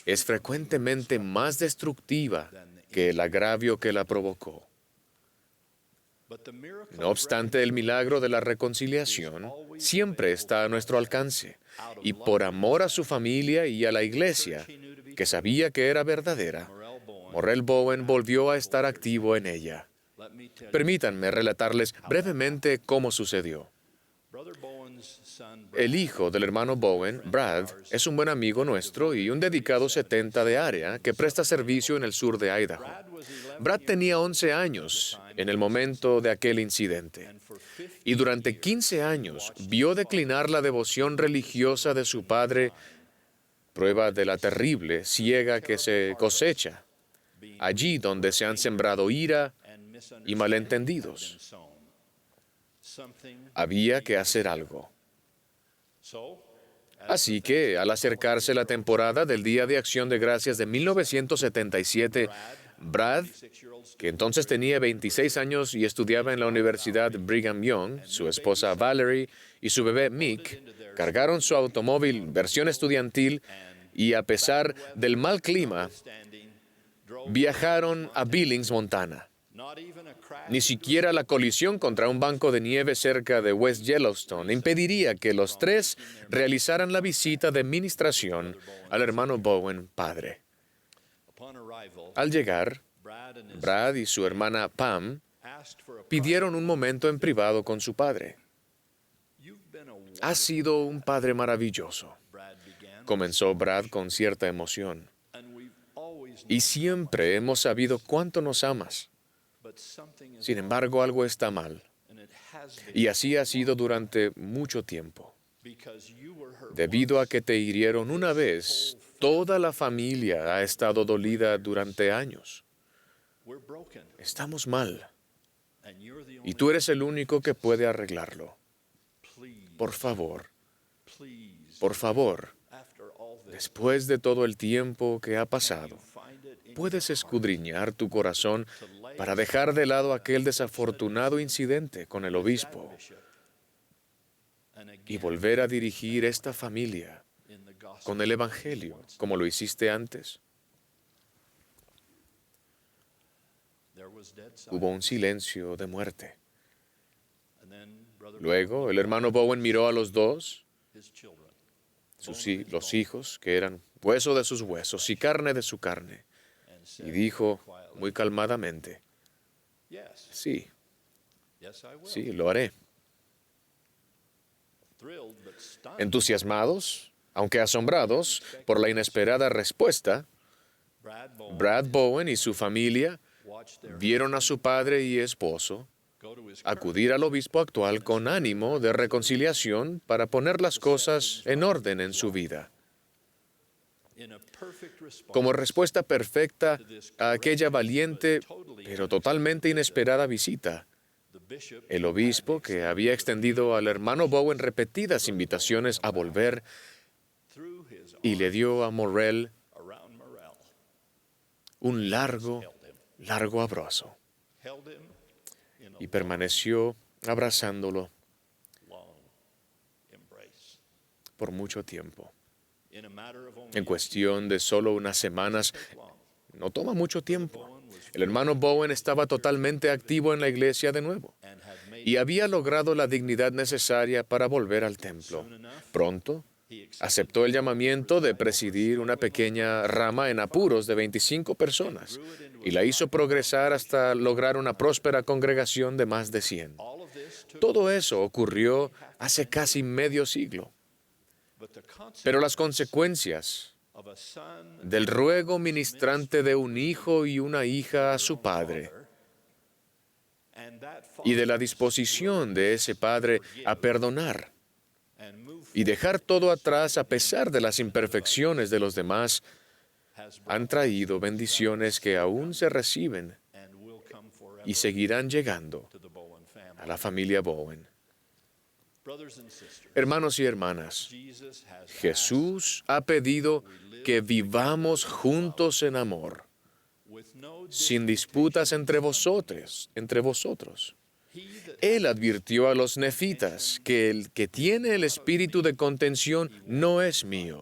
es frecuentemente más destructiva que el agravio que la provocó. No obstante, el milagro de la reconciliación siempre está a nuestro alcance, y por amor a su familia y a la iglesia, que sabía que era verdadera, Morrell Bowen volvió a estar activo en ella. Permítanme relatarles brevemente cómo sucedió. El hijo del hermano Bowen, Brad, es un buen amigo nuestro y un dedicado 70 de área que presta servicio en el sur de Idaho. Brad tenía 11 años en el momento de aquel incidente y durante 15 años vio declinar la devoción religiosa de su padre, prueba de la terrible siega que se cosecha allí donde se han sembrado ira y malentendidos. Había que hacer algo. Así que, al acercarse la temporada del Día de Acción de Gracias de 1977, Brad, que entonces tenía 26 años y estudiaba en la Universidad Brigham Young, su esposa Valerie y su bebé Mick, cargaron su automóvil versión estudiantil y, a pesar del mal clima, viajaron a Billings, Montana. Ni siquiera la colisión contra un banco de nieve cerca de West Yellowstone impediría que los tres realizaran la visita de ministración al hermano Bowen, padre. Al llegar, Brad y su hermana Pam pidieron un momento en privado con su padre. «Has sido un padre maravilloso», comenzó Brad con cierta emoción. «Y siempre hemos sabido cuánto nos amas. Sin embargo, algo está mal. Y así ha sido durante mucho tiempo. Debido a que te hirieron una vez, toda la familia ha estado dolida durante años. Estamos mal. Y tú eres el único que puede arreglarlo. Por favor, después de todo el tiempo que ha pasado, puedes escudriñar tu corazón para dejar de lado aquel desafortunado incidente con el obispo y volver a dirigir esta familia con el Evangelio, como lo hiciste antes. Hubo un silencio de muerte. Luego, el hermano Bowen miró a los dos, los hijos, que eran hueso de sus huesos y carne de su carne, y dijo muy calmadamente, sí, lo haré. Entusiasmados, aunque asombrados por la inesperada respuesta, Brad Bowen y su familia vieron a su padre y esposo acudir al obispo actual con ánimo de reconciliación para poner las cosas en orden en su vida. Como respuesta perfecta a aquella valiente pero totalmente inesperada visita, el obispo, que había extendido al hermano Bowen repetidas invitaciones a volver, y le dio a Morrell un largo abrazo, y permaneció abrazándolo por mucho tiempo. En cuestión de solo unas semanas, no toma mucho tiempo, el hermano Bowen estaba totalmente activo en la iglesia de nuevo y había logrado la dignidad necesaria para volver al templo. Pronto, aceptó el llamamiento de presidir una pequeña rama en apuros de 25 personas y la hizo progresar hasta lograr una próspera congregación de más de 100. Todo eso ocurrió hace casi medio siglo. Pero las consecuencias del ruego ministrante de un hijo y una hija a su padre y de la disposición de ese padre a perdonar y dejar todo atrás a pesar de las imperfecciones de los demás, han traído bendiciones que aún se reciben y seguirán llegando a la familia Bowen. Hermanos y hermanas, Jesús ha pedido que vivamos juntos en amor, sin disputas entre vosotros. Él advirtió a los nefitas que el que tiene el espíritu de contención no es mío.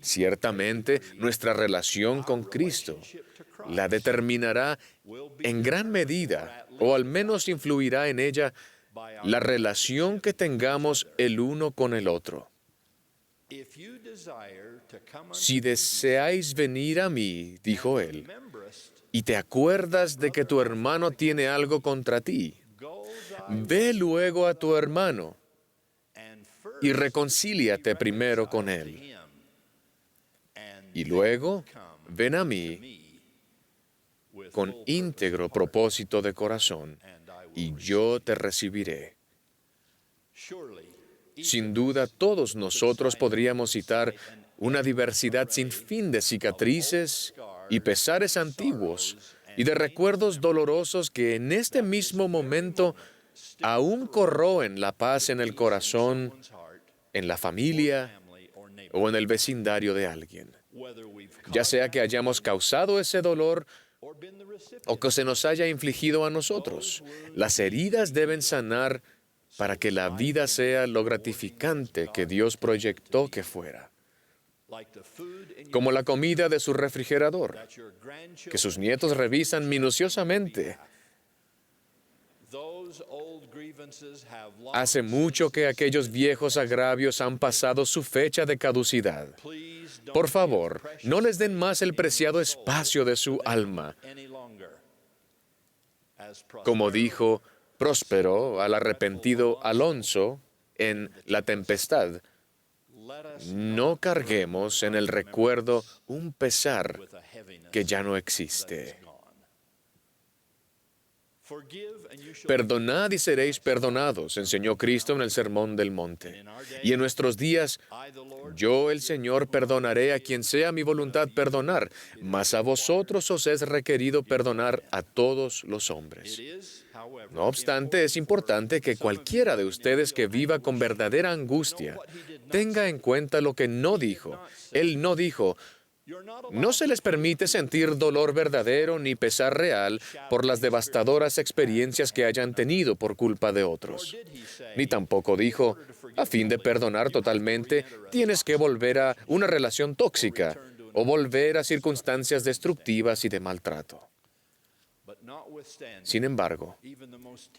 Ciertamente, nuestra relación con Cristo la determinará en gran medida, o al menos influirá en ella, la relación que tengamos el uno con el otro. Si deseáis venir a mí, dijo él, y te acuerdas de que tu hermano tiene algo contra ti, ve luego a tu hermano y reconcíliate primero con él. Y luego, ven a mí con íntegro propósito de corazón, y yo te recibiré. Sin duda, todos nosotros podríamos citar una diversidad sin fin de cicatrices y pesares antiguos y de recuerdos dolorosos que en este mismo momento aún corroen la paz en el corazón, en la familia o en el vecindario de alguien. Ya sea que hayamos causado ese dolor o que se nos haya infligido a nosotros, las heridas deben sanar para que la vida sea lo gratificante que Dios proyectó que fuera. Como la comida de su refrigerador, que sus nietos revisan minuciosamente. Hace mucho que aquellos viejos agravios han pasado su fecha de caducidad. Por favor, no les den más el preciado espacio de su alma. Como dijo Próspero al arrepentido Alonso en La Tempestad, no carguemos en el recuerdo un pesar que ya no existe. Perdonad y seréis perdonados, enseñó Cristo en el Sermón del Monte. Y en nuestros días, yo, el Señor, perdonaré a quien sea mi voluntad perdonar, mas a vosotros os es requerido perdonar a todos los hombres. No obstante, es importante que cualquiera de ustedes que viva con verdadera angustia tenga en cuenta lo que no dijo. Él no dijo: no se les permite sentir dolor verdadero ni pesar real por las devastadoras experiencias que hayan tenido por culpa de otros. Ni tampoco dijo: a fin de perdonar totalmente, tienes que volver a una relación tóxica o volver a circunstancias destructivas y de maltrato. Sin embargo,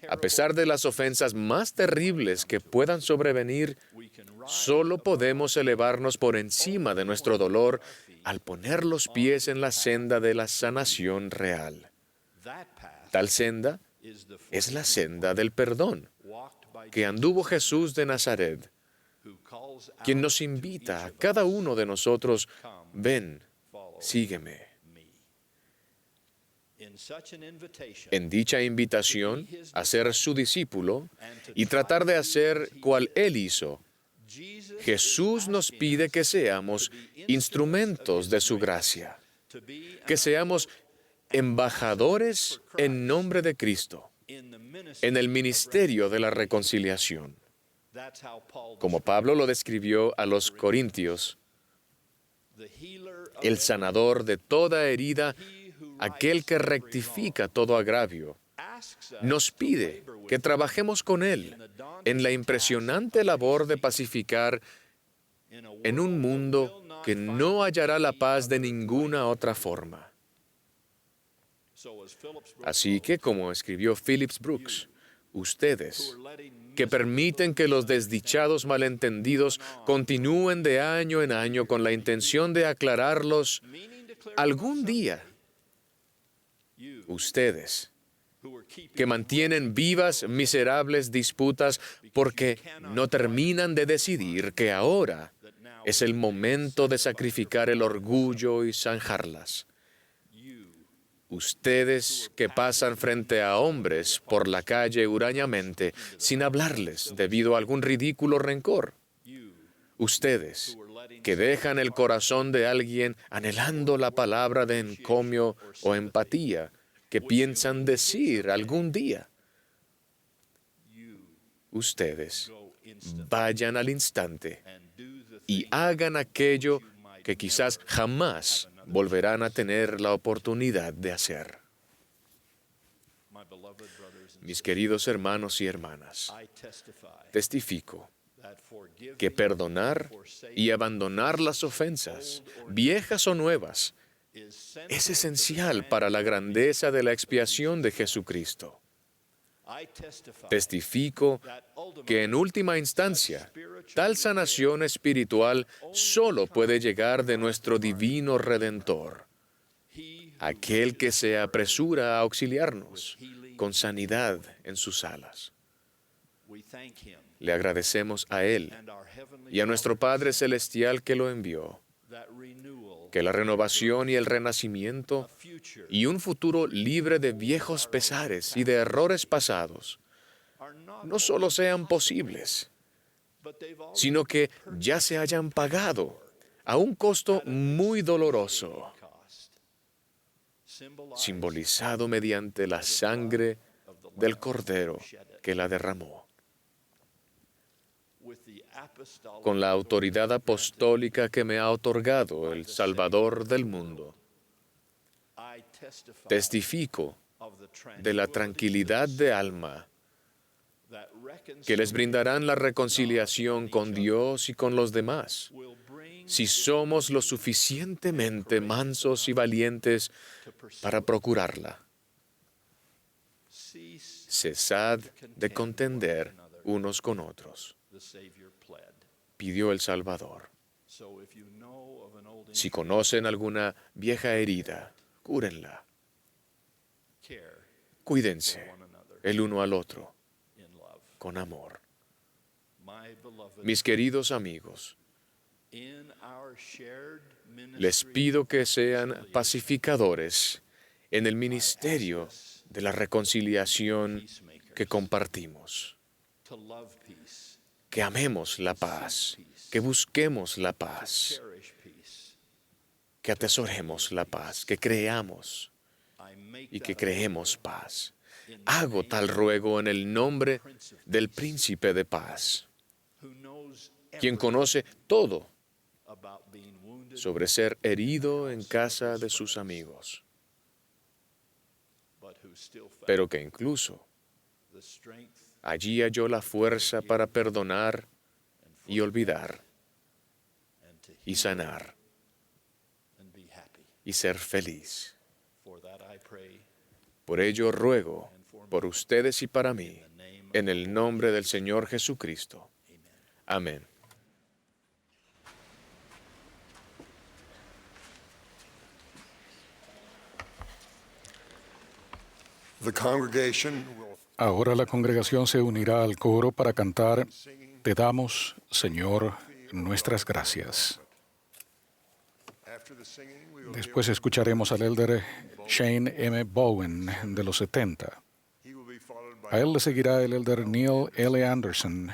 a pesar de las ofensas más terribles que puedan sobrevenir, solo podemos elevarnos por encima de nuestro dolor al poner los pies en la senda de la sanación real. Tal senda es la senda del perdón que anduvo Jesús de Nazaret, quien nos invita a cada uno de nosotros: ven, sígueme. En dicha invitación a ser su discípulo y tratar de hacer cual Él hizo, Jesús nos pide que seamos instrumentos de su gracia, que seamos embajadores en nombre de Cristo, en el ministerio de la reconciliación. Como Pablo lo describió a los Corintios, el sanador de toda herida, aquel que rectifica todo agravio, nos pide que trabajemos con Él en la impresionante labor de pacificar en un mundo que no hallará la paz de ninguna otra forma. Así que, como escribió Phillips Brooks, ustedes, que permiten que los desdichados malentendidos continúen de año en año con la intención de aclararlos, algún día, ustedes, que mantienen vivas miserables disputas porque no terminan de decidir que ahora es el momento de sacrificar el orgullo y zanjarlas. Ustedes que pasan frente a hombres por la calle hurañamente sin hablarles debido a algún ridículo rencor. Ustedes que dejan el corazón de alguien anhelando la palabra de encomio o empatía que piensan decir algún día. Ustedes vayan al instante y hagan aquello que quizás jamás volverán a tener la oportunidad de hacer. Mis queridos hermanos y hermanas, testifico que perdonar y abandonar las ofensas, viejas o nuevas, es esencial para la grandeza de la expiación de Jesucristo. Testifico que en última instancia, tal sanación espiritual solo puede llegar de nuestro divino Redentor, aquel que se apresura a auxiliarnos con sanidad en sus alas. Le agradecemos a Él y a nuestro Padre Celestial que lo envió, que la renovación y el renacimiento y un futuro libre de viejos pesares y de errores pasados no solo sean posibles, sino que ya se hayan pagado a un costo muy doloroso, simbolizado mediante la sangre del Cordero que la derramó. Con la autoridad apostólica que me ha otorgado el Salvador del mundo, testifico de la tranquilidad de alma que les brindarán la reconciliación con Dios y con los demás, si somos lo suficientemente mansos y valientes para procurarla. Cesad de contender unos con otros, pidió el Salvador. Si conocen alguna vieja herida, cúrenla. Cuídense el uno al otro con amor. Mis queridos amigos, les pido que sean pacificadores en el ministerio de la reconciliación que compartimos. Que amemos la paz, que busquemos la paz, que atesoremos la paz, que creamos y que creemos paz. Hago tal ruego en el nombre del Príncipe de Paz, quien conoce todo sobre ser herido en casa de sus amigos, pero que incluso allí halló la fuerza para perdonar y olvidar y sanar y ser feliz. Por ello ruego por ustedes y para mí, en el nombre del Señor Jesucristo. Amén. The congregation will Ahora la congregación se unirá al coro para cantar Te damos, Señor, nuestras gracias. after the singing we will Después escucharemos al elder Shane M. Bowen de los 70. he will be followed by A él le seguirá el elder Neil L. Anderson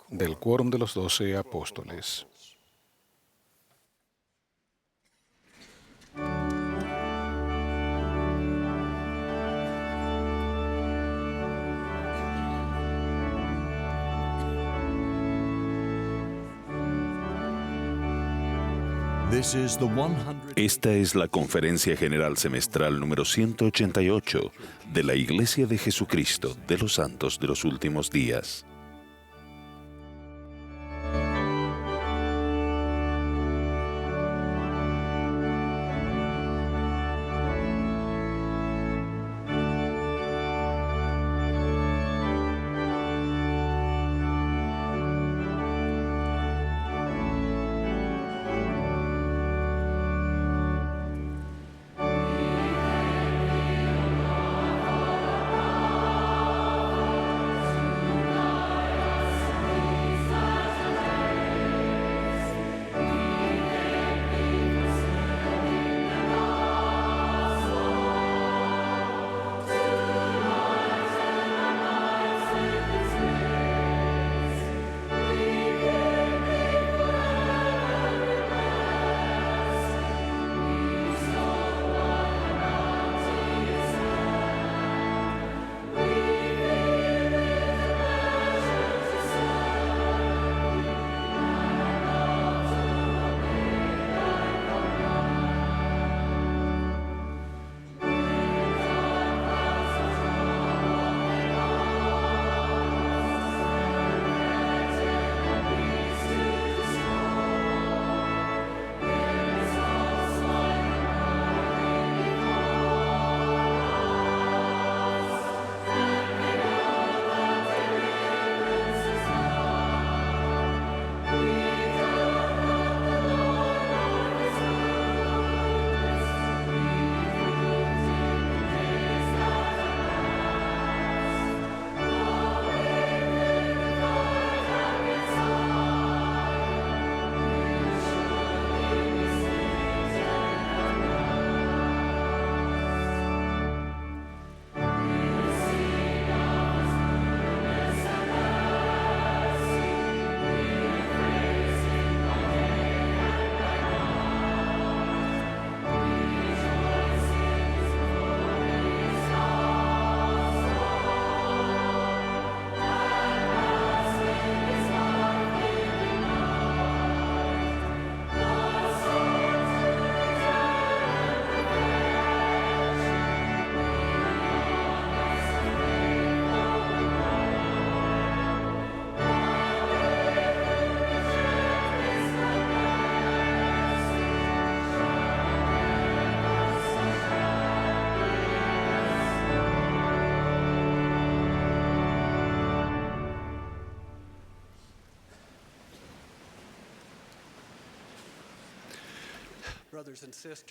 del quórum de los 12 apóstoles. Esta es la Conferencia General Semestral número 188 de la Iglesia de Jesucristo de los Santos de los Últimos Días.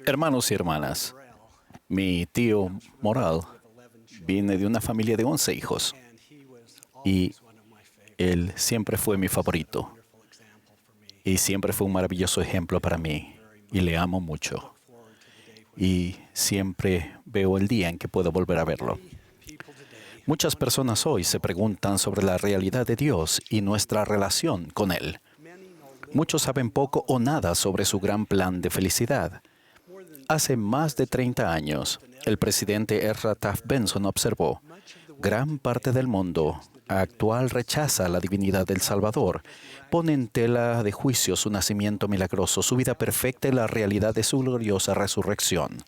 Hermanos y hermanas, mi tío Moral viene de una familia de 11 hijos y él siempre fue mi favorito y siempre fue un maravilloso ejemplo para mí y le amo mucho y siempre veo el día en que puedo volver a verlo. Muchas personas hoy se preguntan sobre la realidad de Dios y nuestra relación con Él. Muchos saben poco o nada sobre su gran plan de felicidad. Hace más de 30 años, el presidente Ezra Taft Benson observó: gran parte del mundo actual rechaza la divinidad del Salvador, pone en tela de juicio su nacimiento milagroso, su vida perfecta y la realidad de su gloriosa resurrección.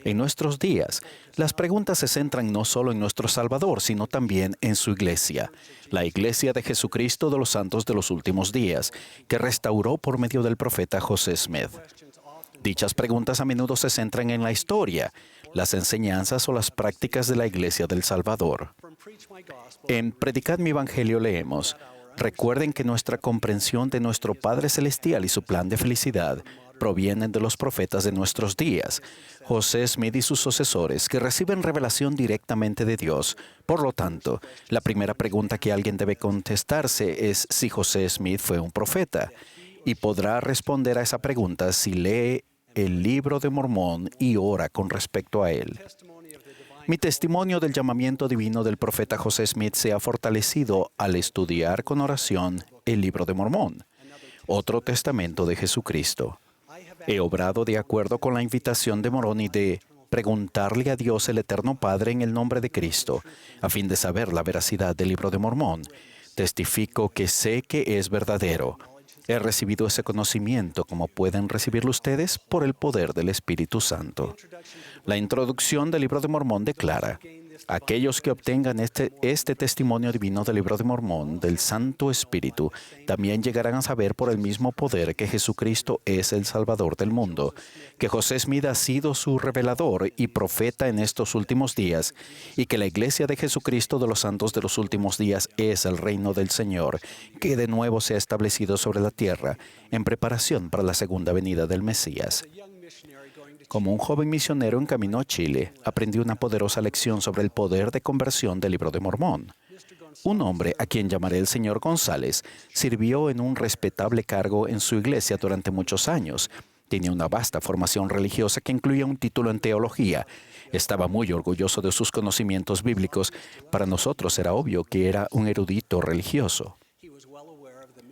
En nuestros días, las preguntas se centran no solo en nuestro Salvador, sino también en su iglesia, la Iglesia de Jesucristo de los Santos de los Últimos Días, que restauró por medio del profeta José Smith. Dichas preguntas a menudo se centran en la historia, las enseñanzas o las prácticas de la Iglesia del Salvador. En Predicad mi Evangelio leemos: recuerden que nuestra comprensión de nuestro Padre Celestial y su plan de felicidad provienen de los profetas de nuestros días, José Smith y sus sucesores, que reciben revelación directamente de Dios. Por lo tanto, la primera pregunta que alguien debe contestarse es si José Smith fue un profeta, y podrá responder a esa pregunta si lee el Libro de Mormón y ora con respecto a él. Mi testimonio del llamamiento divino del profeta José Smith se ha fortalecido al estudiar con oración el Libro de Mormón, otro testamento de Jesucristo. He obrado de acuerdo con la invitación de Moroni de preguntarle a Dios el Eterno Padre en el nombre de Cristo, a fin de saber la veracidad del Libro de Mormón. Testifico que sé que es verdadero. He recibido ese conocimiento, como pueden recibirlo ustedes, por el poder del Espíritu Santo. La introducción del Libro de Mormón declara: aquellos que obtengan este testimonio divino del Libro de Mormón, del Santo Espíritu, también llegarán a saber por el mismo poder que Jesucristo es el Salvador del mundo, que José Smith ha sido su revelador y profeta en estos últimos días, y que la Iglesia de Jesucristo de los Santos de los últimos días es el reino del Señor, que de nuevo se ha establecido sobre la tierra, en preparación para la segunda venida del Mesías. Como un joven misionero en camino a Chile, aprendí una poderosa lección sobre el poder de conversión del Libro de Mormón. Un hombre, a quien llamaré el señor González, sirvió en un respetable cargo en su iglesia durante muchos años. Tenía una vasta formación religiosa que incluía un título en teología. Estaba muy orgulloso de sus conocimientos bíblicos. Para nosotros era obvio que era un erudito religioso.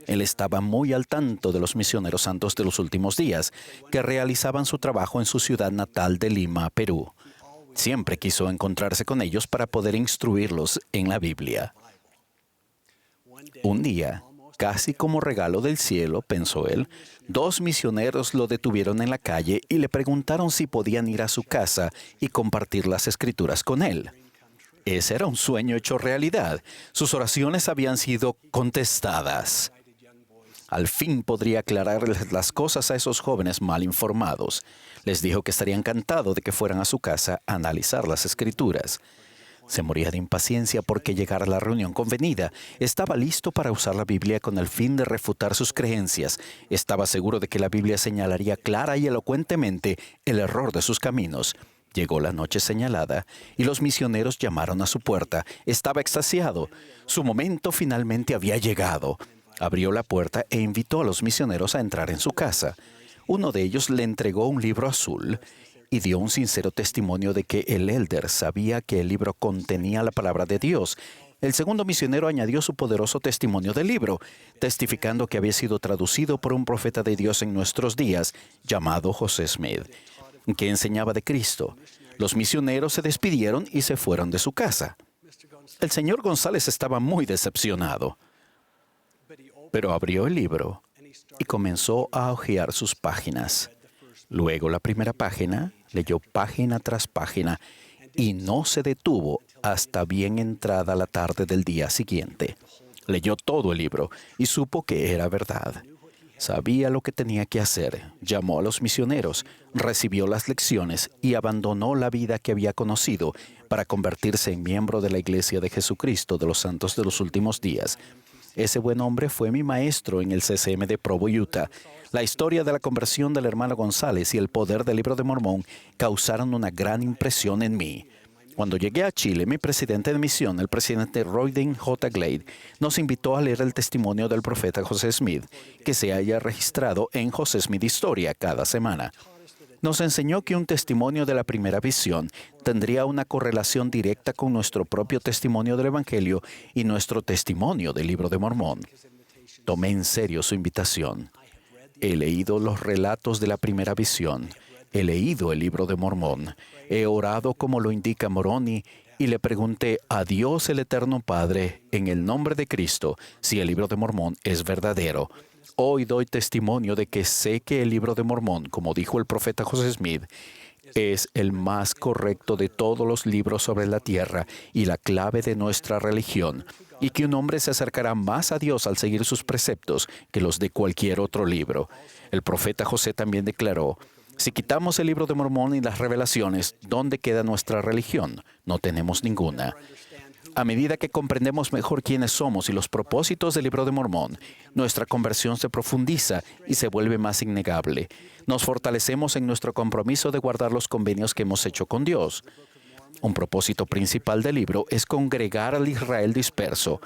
Él estaba muy al tanto de los misioneros santos de los últimos días, que realizaban su trabajo en su ciudad natal de Lima, Perú. Siempre quiso encontrarse con ellos para poder instruirlos en la Biblia. Un día, casi como regalo del cielo, pensó él, 2 misioneros lo detuvieron en la calle y le preguntaron si podían ir a su casa y compartir las Escrituras con él. Ese era un sueño hecho realidad. Sus oraciones habían sido contestadas. Al fin podría aclararles las cosas a esos jóvenes mal informados. Les dijo que estaría encantado de que fueran a su casa a analizar las Escrituras. Se moría de impaciencia porque llegara a la reunión convenida. Estaba listo para usar la Biblia con el fin de refutar sus creencias. Estaba seguro de que la Biblia señalaría clara y elocuentemente el error de sus caminos. Llegó la noche señalada y los misioneros llamaron a su puerta. Estaba extasiado. Su momento finalmente había llegado. Abrió la puerta e invitó a los misioneros a entrar en su casa. Uno de ellos le entregó un libro azul y dio un sincero testimonio de que el elder sabía que el libro contenía la palabra de Dios. El segundo misionero añadió su poderoso testimonio del libro, testificando que había sido traducido por un profeta de Dios en nuestros días, llamado José Smith, que enseñaba de Cristo. Los misioneros se despidieron y se fueron de su casa. El señor González estaba muy decepcionado, pero abrió el libro y comenzó a hojear sus páginas. Luego la primera página, leyó página tras página y no se detuvo hasta bien entrada la tarde del día siguiente. Leyó todo el libro y supo que era verdad. Sabía lo que tenía que hacer. Llamó a los misioneros, recibió las lecciones y abandonó la vida que había conocido para convertirse en miembro de la Iglesia de Jesucristo de los Santos de los Últimos Días. Ese buen hombre fue mi maestro en el CCM de Provo, Utah. La historia de la conversión del hermano González y el poder del Libro de Mormón causaron una gran impresión en mí. Cuando llegué a Chile, mi presidente de misión, el presidente Royden J. Glade, nos invitó a leer el testimonio del profeta José Smith, que se haya registrado en José Smith Historia cada semana. Nos enseñó que un testimonio de la primera visión tendría una correlación directa con nuestro propio testimonio del Evangelio y nuestro testimonio del Libro de Mormón. Tomé en serio su invitación. He leído los relatos de la primera visión. He leído el Libro de Mormón. He orado como lo indica Moroni y le pregunté a Dios el Eterno Padre, en el nombre de Cristo, si el Libro de Mormón es verdadero. Hoy doy testimonio de que sé que el Libro de Mormón, como dijo el profeta José Smith, es el más correcto de todos los libros sobre la tierra y la clave de nuestra religión, y que un hombre se acercará más a Dios al seguir sus preceptos que los de cualquier otro libro. El profeta José también declaró: si quitamos el Libro de Mormón y las revelaciones, ¿dónde queda nuestra religión? No tenemos ninguna. A medida que comprendemos mejor quiénes somos y los propósitos del Libro de Mormón, nuestra conversión se profundiza y se vuelve más innegable. Nos fortalecemos en nuestro compromiso de guardar los convenios que hemos hecho con Dios. Un propósito principal del libro es congregar al Israel disperso.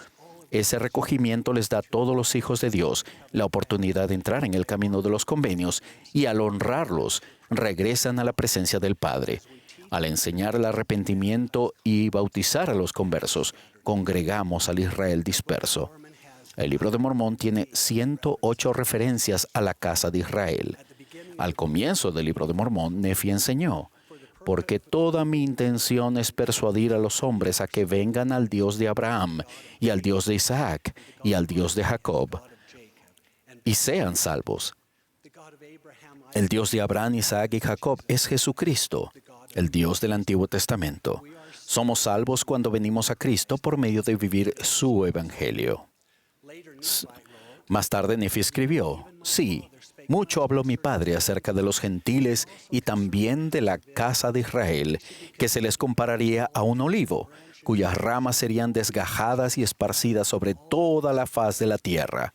Ese recogimiento les da a todos los hijos de Dios la oportunidad de entrar en el camino de los convenios y al honrarlos, regresan a la presencia del Padre. Al enseñar el arrepentimiento y bautizar a los conversos, congregamos al Israel disperso. El Libro de Mormón tiene 108 referencias a la casa de Israel. Al comienzo del Libro de Mormón, Nefi enseñó: porque toda mi intención es persuadir a los hombres a que vengan al Dios de Abraham, y al Dios de Isaac, y al Dios de Jacob, y sean salvos. El Dios de Abraham, Isaac y Jacob es Jesucristo, el Dios del Antiguo Testamento. Somos salvos cuando venimos a Cristo por medio de vivir su evangelio. Más tarde Nefi escribió: sí, mucho habló mi padre acerca de los gentiles y también de la casa de Israel, que se les compararía a un olivo, cuyas ramas serían desgajadas y esparcidas sobre toda la faz de la tierra,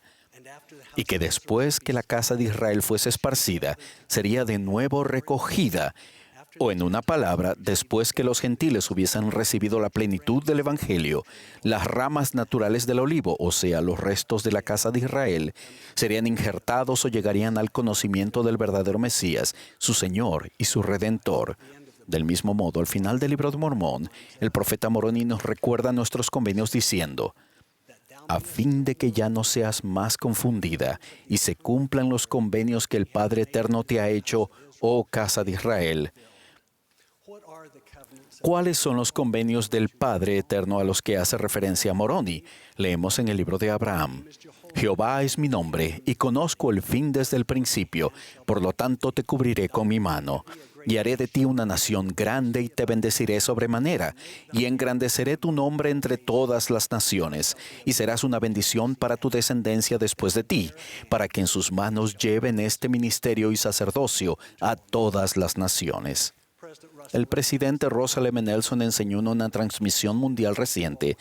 y que después que la casa de Israel fuese esparcida, sería de nuevo recogida. O en una palabra, después que los gentiles hubiesen recibido la plenitud del Evangelio, las ramas naturales del olivo, o sea, los restos de la casa de Israel, serían injertados o llegarían al conocimiento del verdadero Mesías, su Señor y su Redentor. Del mismo modo, al final del Libro de Mormón, el profeta Moroni nos recuerda nuestros convenios diciendo: a fin de que ya no seas más confundida y se cumplan los convenios que el Padre Eterno te ha hecho, oh casa de Israel. ¿Cuáles son los convenios del Padre Eterno a los que hace referencia Moroni? Leemos en el libro de Abraham: Jehová es mi nombre, y conozco el fin desde el principio, por lo tanto te cubriré con mi mano. Y haré de ti una nación grande, y te bendeciré sobremanera, y engrandeceré tu nombre entre todas las naciones, y serás una bendición para tu descendencia después de ti, para que en sus manos lleven este ministerio y sacerdocio a todas las naciones. El presidente Russell M. Nelson enseñó en una transmisión mundial reciente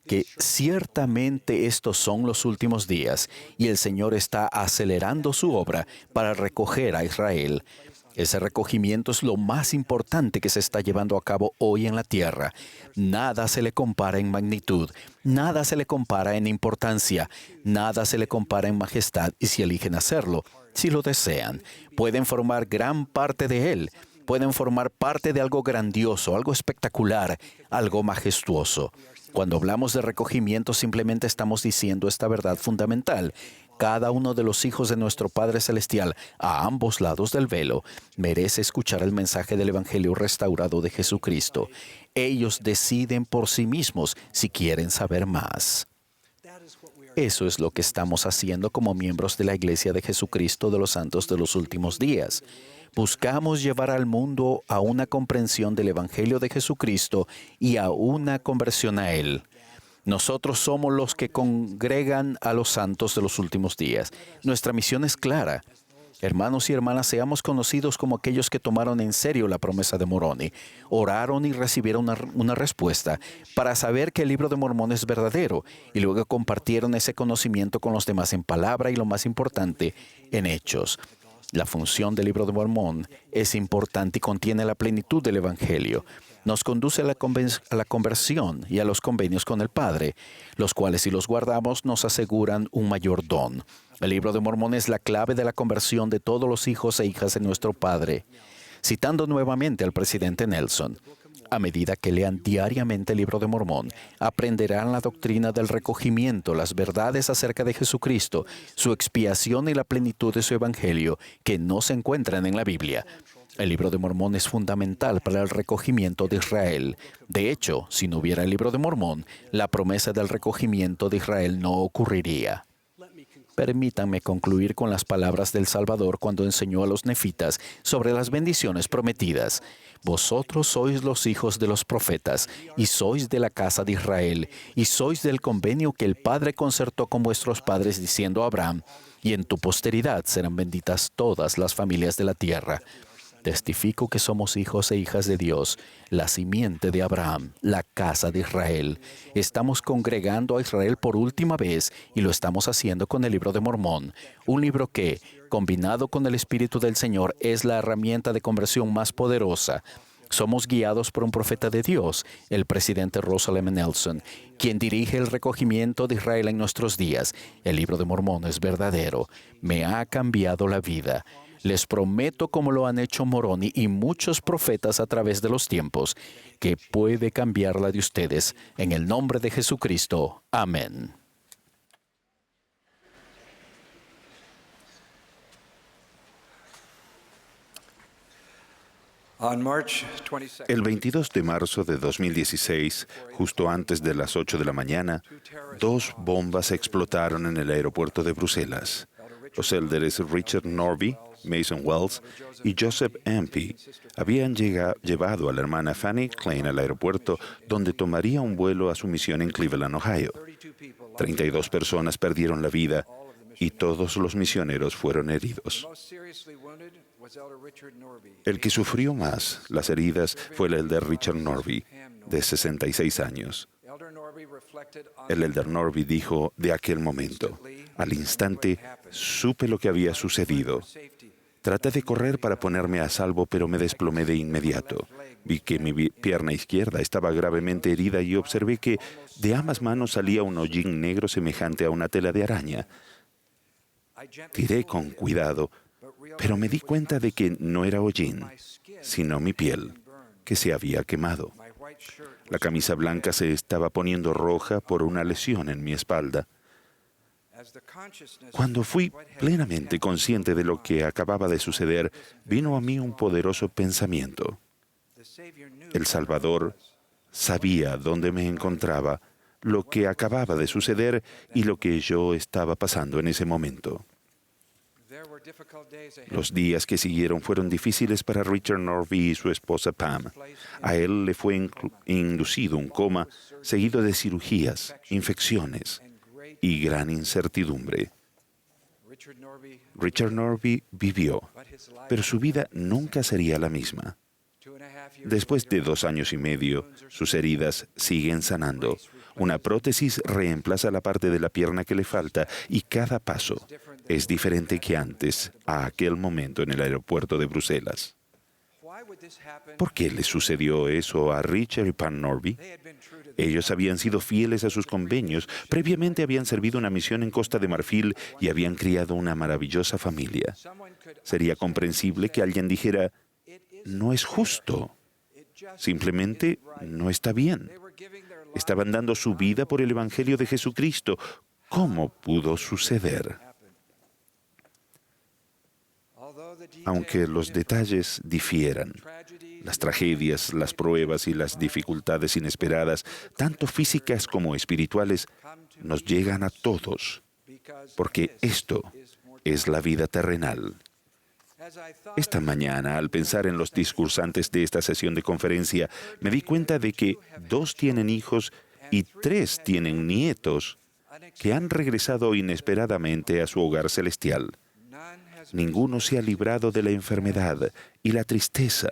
que ciertamente estos son los últimos días y el Señor está acelerando su obra para recoger a Israel. Ese recogimiento es lo más importante que se está llevando a cabo hoy en la tierra. Nada se le compara en magnitud, nada se le compara en importancia, nada se le compara en majestad, y si eligen hacerlo, si lo desean, pueden formar gran parte de él. Pueden formar parte de algo grandioso, algo espectacular, algo majestuoso. Cuando hablamos de recogimiento, simplemente estamos diciendo esta verdad fundamental. Cada uno de los hijos de nuestro Padre Celestial, a ambos lados del velo, merece escuchar el mensaje del Evangelio restaurado de Jesucristo. Ellos deciden por sí mismos si quieren saber más. Eso es lo que estamos haciendo como miembros de la Iglesia de Jesucristo de los Santos de los Últimos Días. Buscamos llevar al mundo a una comprensión del Evangelio de Jesucristo y a una conversión a Él. Nosotros somos los que congregan a los santos de los últimos días. Nuestra misión es clara. Hermanos y hermanas, seamos conocidos como aquellos que tomaron en serio la promesa de Moroni, oraron y recibieron una respuesta para saber que el Libro de Mormón es verdadero, y luego compartieron ese conocimiento con los demás en palabra y, lo más importante, en hechos. La función del Libro de Mormón es importante y contiene la plenitud del Evangelio. Nos conduce a la conversión y a los convenios con el Padre, los cuales, si los guardamos, nos aseguran un mayor don. El Libro de Mormón es la clave de la conversión de todos los hijos e hijas de nuestro Padre. Citando nuevamente al presidente Nelson: a medida que lean diariamente el Libro de Mormón, aprenderán la doctrina del recogimiento, las verdades acerca de Jesucristo, su expiación y la plenitud de su Evangelio, que no se encuentran en la Biblia. El Libro de Mormón es fundamental para el recogimiento de Israel. De hecho, si no hubiera el Libro de Mormón, la promesa del recogimiento de Israel no ocurriría. Permítanme concluir con las palabras del Salvador cuando enseñó a los nefitas sobre las bendiciones prometidas. Vosotros sois los hijos de los profetas, y sois de la casa de Israel, y sois del convenio que el Padre concertó con vuestros padres, diciendo a Abraham: y en tu posteridad serán benditas todas las familias de la tierra. Testifico que somos hijos e hijas de Dios, la simiente de Abraham, la casa de Israel. Estamos congregando a Israel por última vez y lo estamos haciendo con el Libro de Mormón, un libro que, combinado con el Espíritu del Señor, es la herramienta de conversión más poderosa. Somos guiados por un profeta de Dios, el presidente Russell M. Nelson, quien dirige el recogimiento de Israel en nuestros días. El Libro de Mormón es verdadero. Me ha cambiado la vida. Les prometo, como lo han hecho Moroni y muchos profetas a través de los tiempos, que puede cambiar la de ustedes. En el nombre de Jesucristo. Amén. El 22 de marzo de 2016, justo antes de las 8 de la mañana, 2 bombas explotaron en el aeropuerto de Bruselas. Los élderes Richard Norby, Mason Wells y Joseph Ampe habían llevado a la hermana Fanny Klein al aeropuerto, donde tomaría un vuelo a su misión en Cleveland, Ohio. 32 personas perdieron la vida y todos los misioneros fueron heridos. El que sufrió más las heridas fue el elder Richard Norby, de 66 años. El elder Norby dijo de aquel momento: al instante supe lo que había sucedido. Traté de correr para ponerme a salvo, pero me desplomé de inmediato. Vi que mi pierna izquierda estaba gravemente herida y observé que de ambas manos salía un hollín negro semejante a una tela de araña. Tiré con cuidado, pero me di cuenta de que no era hollín, sino mi piel, que se había quemado. La camisa blanca se estaba poniendo roja por una lesión en mi espalda. Cuando fui plenamente consciente de lo que acababa de suceder, vino a mí un poderoso pensamiento. El Salvador sabía dónde me encontraba, lo que acababa de suceder y lo que yo estaba pasando en ese momento. Los días que siguieron fueron difíciles para Richard Norby y su esposa Pam. A él le fue inducido un coma, seguido de cirugías, infecciones y gran incertidumbre. Richard Norby vivió, pero su vida nunca sería la misma. Después de 2 años y medio, sus heridas siguen sanando. Una prótesis reemplaza la parte de la pierna que le falta y cada paso es diferente que antes, a aquel momento en el aeropuerto de Bruselas. ¿Por qué le sucedió eso a Richard y Pam Norby? Ellos habían sido fieles a sus convenios, previamente habían servido una misión en Costa de Marfil y habían criado una maravillosa familia. Sería comprensible que alguien dijera: no es justo, simplemente no está bien. Estaban dando su vida por el Evangelio de Jesucristo. ¿Cómo pudo suceder? Aunque los detalles difieran, las tragedias, las pruebas y las dificultades inesperadas, tanto físicas como espirituales, nos llegan a todos, porque esto es la vida terrenal. Esta mañana, al pensar en los discursantes de esta sesión de conferencia, me di cuenta de que 2 tienen hijos y 3 tienen nietos que han regresado inesperadamente a su hogar celestial. Ninguno se ha librado de la enfermedad y la tristeza.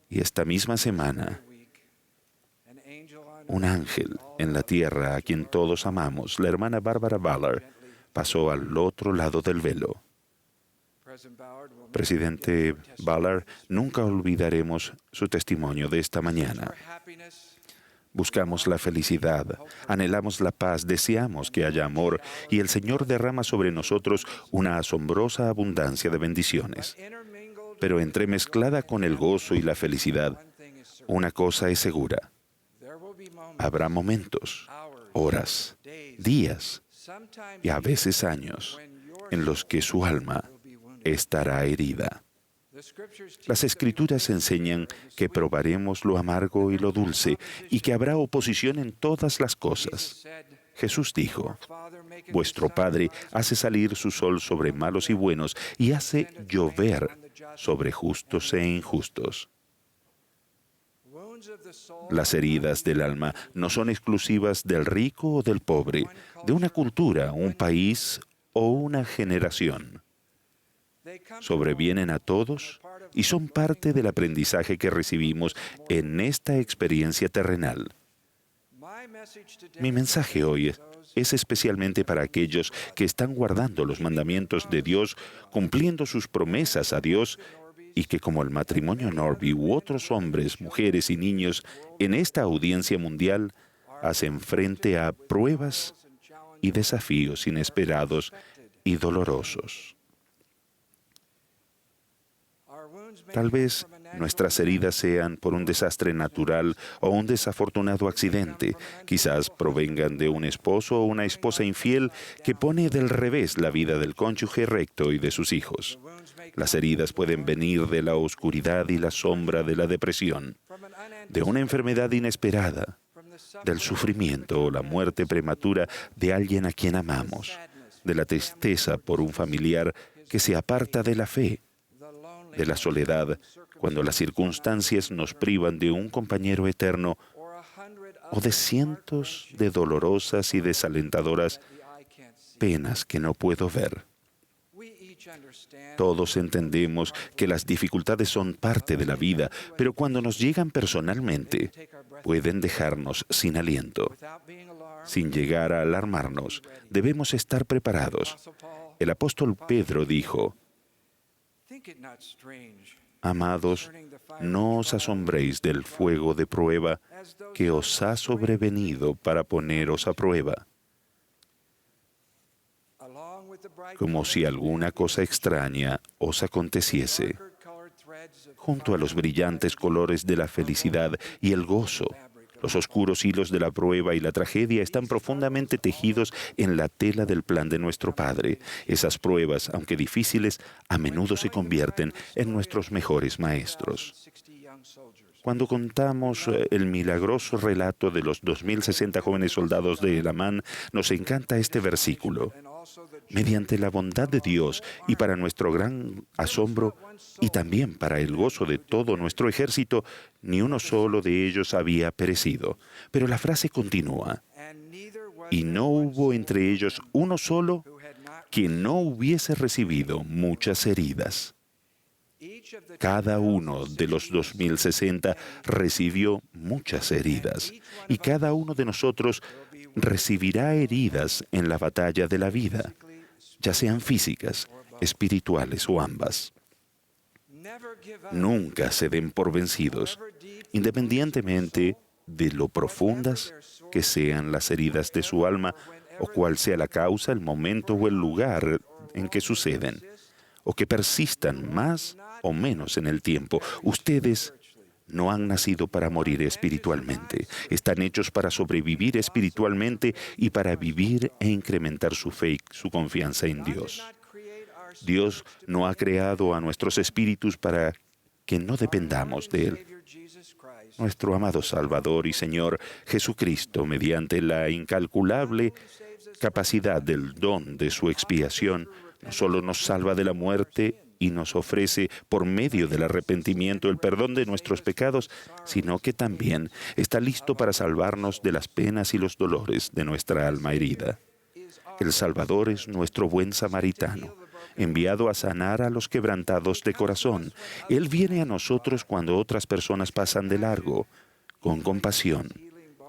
Y esta misma semana, un ángel en la tierra a quien todos amamos, la hermana Barbara Ballard, pasó al otro lado del velo. Presidente Ballard, nunca olvidaremos su testimonio de esta mañana. Buscamos la felicidad, anhelamos la paz, deseamos que haya amor y el Señor derrama sobre nosotros una asombrosa abundancia de bendiciones. Pero entremezclada con el gozo y la felicidad, una cosa es segura. Habrá momentos, horas, días y a veces años en los que su alma estará herida. Las Escrituras enseñan que probaremos lo amargo y lo dulce y que habrá oposición en todas las cosas. Jesús dijo: vuestro Padre hace salir su sol sobre malos y buenos y hace llover sobre justos e injustos. Las heridas del alma no son exclusivas del rico o del pobre, de una cultura, un país o una generación. Sobrevienen a todos y son parte del aprendizaje que recibimos en esta experiencia terrenal. Mi mensaje hoy es especialmente para aquellos que están guardando los mandamientos de Dios, cumpliendo sus promesas a Dios y que, como el matrimonio Norby u otros hombres, mujeres y niños en esta audiencia mundial, hacen frente a pruebas y desafíos inesperados y dolorosos. Tal vez nuestras heridas sean por un desastre natural o un desafortunado accidente. Quizás provengan de un esposo o una esposa infiel que pone del revés la vida del cónyuge recto y de sus hijos. Las heridas pueden venir de la oscuridad y la sombra de la depresión, de una enfermedad inesperada, del sufrimiento o la muerte prematura de alguien a quien amamos, de la tristeza por un familiar que se aparta de la fe, de la soledad cuando las circunstancias nos privan de un compañero eterno, o de cientos de dolorosas y desalentadoras penas que no puedo ver. Todos entendemos que las dificultades son parte de la vida, pero cuando nos llegan personalmente, pueden dejarnos sin aliento. Sin llegar a alarmarnos, debemos estar preparados. El apóstol Pedro dijo: Amados, no os asombréis del fuego de prueba que os ha sobrevenido para poneros a prueba, como si alguna cosa extraña os aconteciese. Junto a los brillantes colores de la felicidad y el gozo, los oscuros hilos de la prueba y la tragedia están profundamente tejidos en la tela del plan de nuestro Padre. Esas pruebas, aunque difíciles, a menudo se convierten en nuestros mejores maestros. Cuando contamos el milagroso relato de los 2060 jóvenes soldados de Elamán, nos encanta este versículo. Mediante la bondad de Dios y para nuestro gran asombro y también para el gozo de todo nuestro ejército, ni uno solo de ellos había perecido. Pero la frase continúa: y no hubo entre ellos uno solo que no hubiese recibido muchas heridas. Cada uno de los 2060 recibió muchas heridas, y cada uno de nosotros recibirá heridas en la batalla de la vida, ya sean físicas, espirituales o ambas. Nunca se den por vencidos, independientemente de lo profundas que sean las heridas de su alma o cuál sea la causa, el momento o el lugar en que suceden, o que persistan más o menos en el tiempo. Ustedes no han nacido para morir espiritualmente. Están hechos para sobrevivir espiritualmente y para vivir e incrementar su fe y su confianza en Dios. Dios no ha creado a nuestros espíritus para que no dependamos de Él. Nuestro amado Salvador y Señor Jesucristo, mediante la incalculable capacidad del don de su expiación, no solo nos salva de la muerte y nos ofrece por medio del arrepentimiento el perdón de nuestros pecados, sino que también está listo para salvarnos de las penas y los dolores de nuestra alma herida. El Salvador es nuestro buen samaritano, enviado a sanar a los quebrantados de corazón. Él viene a nosotros cuando otras personas pasan de largo. Con compasión,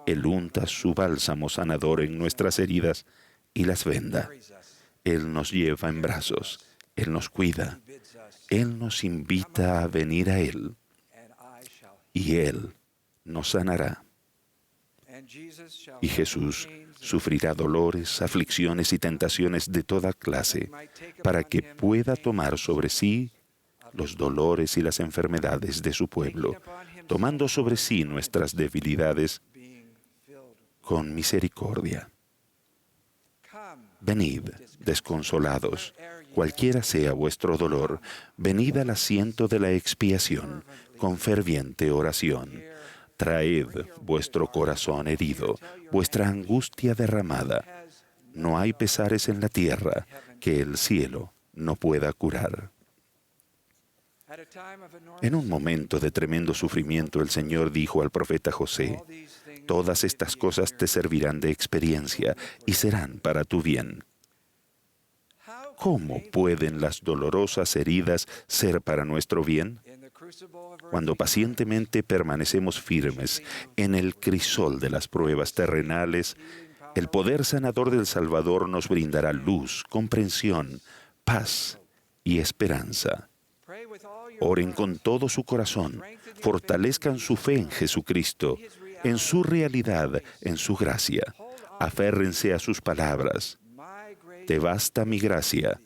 Él unta su bálsamo sanador en nuestras heridas y las venda. Él nos lleva en brazos, Él nos cuida, Él nos invita a venir a Él y Él nos sanará. Y Jesús sufrirá dolores, aflicciones y tentaciones de toda clase para que pueda tomar sobre sí los dolores y las enfermedades de su pueblo, tomando sobre sí nuestras debilidades con misericordia. Venid, desconsolados, cualquiera sea vuestro dolor, venid al asiento de la expiación con ferviente oración. Traed vuestro corazón herido, vuestra angustia derramada. No hay pesares en la tierra que el cielo no pueda curar. En un momento de tremendo sufrimiento, el Señor dijo al profeta José: todas estas cosas te servirán de experiencia y serán para tu bien. ¿Cómo pueden las dolorosas heridas ser para nuestro bien? Cuando pacientemente permanecemos firmes en el crisol de las pruebas terrenales, el poder sanador del Salvador nos brindará luz, comprensión, paz y esperanza. Oren con todo su corazón, fortalezcan su fe en Jesucristo, en su realidad, en su gracia. Aférrense a sus palabras. Te basta mi gracia,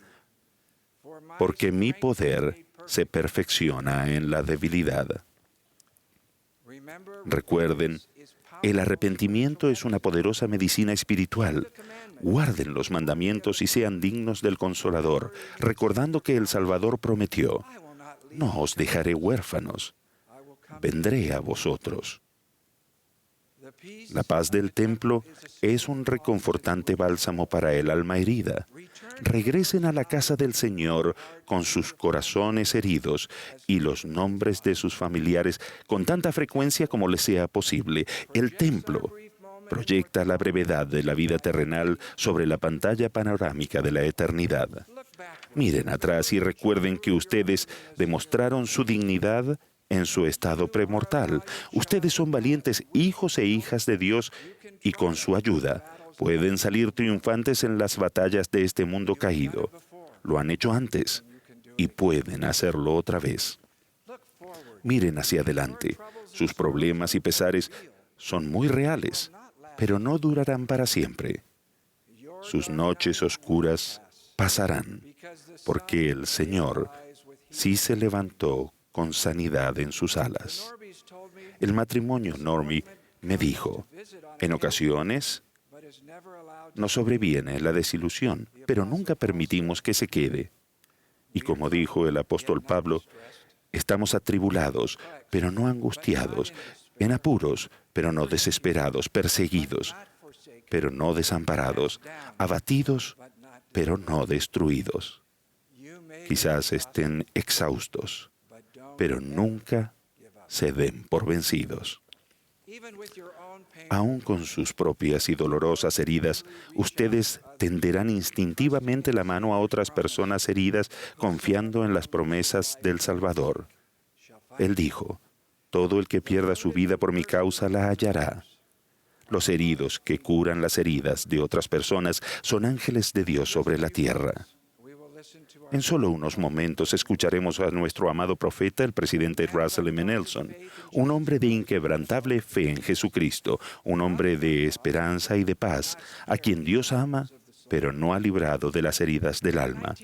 porque mi poder se perfecciona en la debilidad. Recuerden, el arrepentimiento es una poderosa medicina espiritual. Guarden los mandamientos y sean dignos del Consolador, recordando que el Salvador prometió: no os dejaré huérfanos, vendré a vosotros. La paz del templo es un reconfortante bálsamo para el alma herida. Regresen a la casa del Señor con sus corazones heridos y los nombres de sus familiares con tanta frecuencia como les sea posible. El templo proyecta la brevedad de la vida terrenal sobre la pantalla panorámica de la eternidad. Miren atrás y recuerden que ustedes demostraron su dignidad en su estado premortal. Ustedes son valientes hijos e hijas de Dios y con su ayuda pueden salir triunfantes en las batallas de este mundo caído. Lo han hecho antes y pueden hacerlo otra vez. Miren hacia adelante. Sus problemas y pesares son muy reales, pero no durarán para siempre. Sus noches oscuras pasarán, porque el Señor sí se levantó con sanidad en sus alas. El matrimonio Normie me dijo: en ocasiones nos sobreviene la desilusión, pero nunca permitimos que se quede. Y como dijo el apóstol Pablo, estamos atribulados, pero no angustiados, en apuros, pero no desesperados, perseguidos, pero no desamparados, abatidos, pero no destruidos. Quizás estén exhaustos, pero nunca se den por vencidos. Aún con sus propias y dolorosas heridas, ustedes tenderán instintivamente la mano a otras personas heridas confiando en las promesas del Salvador. Él dijo: todo el que pierda su vida por mi causa la hallará. Los heridos que curan las heridas de otras personas son ángeles de Dios sobre la tierra. En solo unos momentos escucharemos a nuestro amado profeta, el presidente Russell M. Nelson, un hombre de inquebrantable fe en Jesucristo, un hombre de esperanza y de paz, a quien Dios ama, pero no ha librado de las heridas del alma.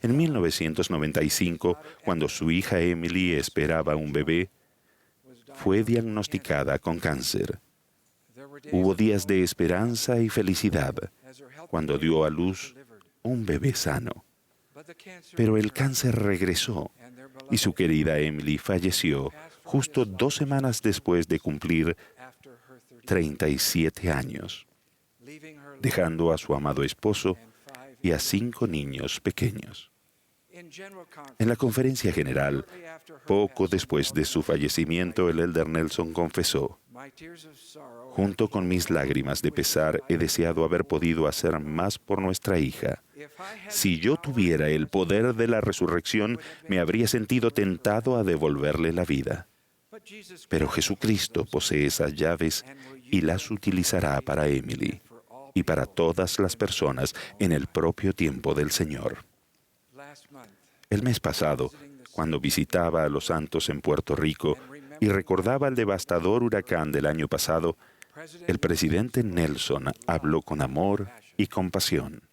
En 1995, cuando su hija Emily esperaba un bebé, fue diagnosticada con cáncer. Hubo días de esperanza y felicidad cuando dio a luz un bebé sano. Pero el cáncer regresó y su querida Emily falleció justo 2 semanas después de cumplir 37 años, dejando a su amado esposo y a 5 niños pequeños. En la conferencia general, poco después de su fallecimiento, el elder Nelson confesó: junto con mis lágrimas de pesar, he deseado haber podido hacer más por nuestra hija. Si yo tuviera el poder de la resurrección, me habría sentido tentado a devolverle la vida. Pero Jesucristo posee esas llaves y las utilizará para Emily y para todas las personas en el propio tiempo del Señor. El mes pasado, cuando visitaba a los santos en Puerto Rico y recordaba el devastador huracán del año pasado, el presidente Nelson habló con amor y compasión.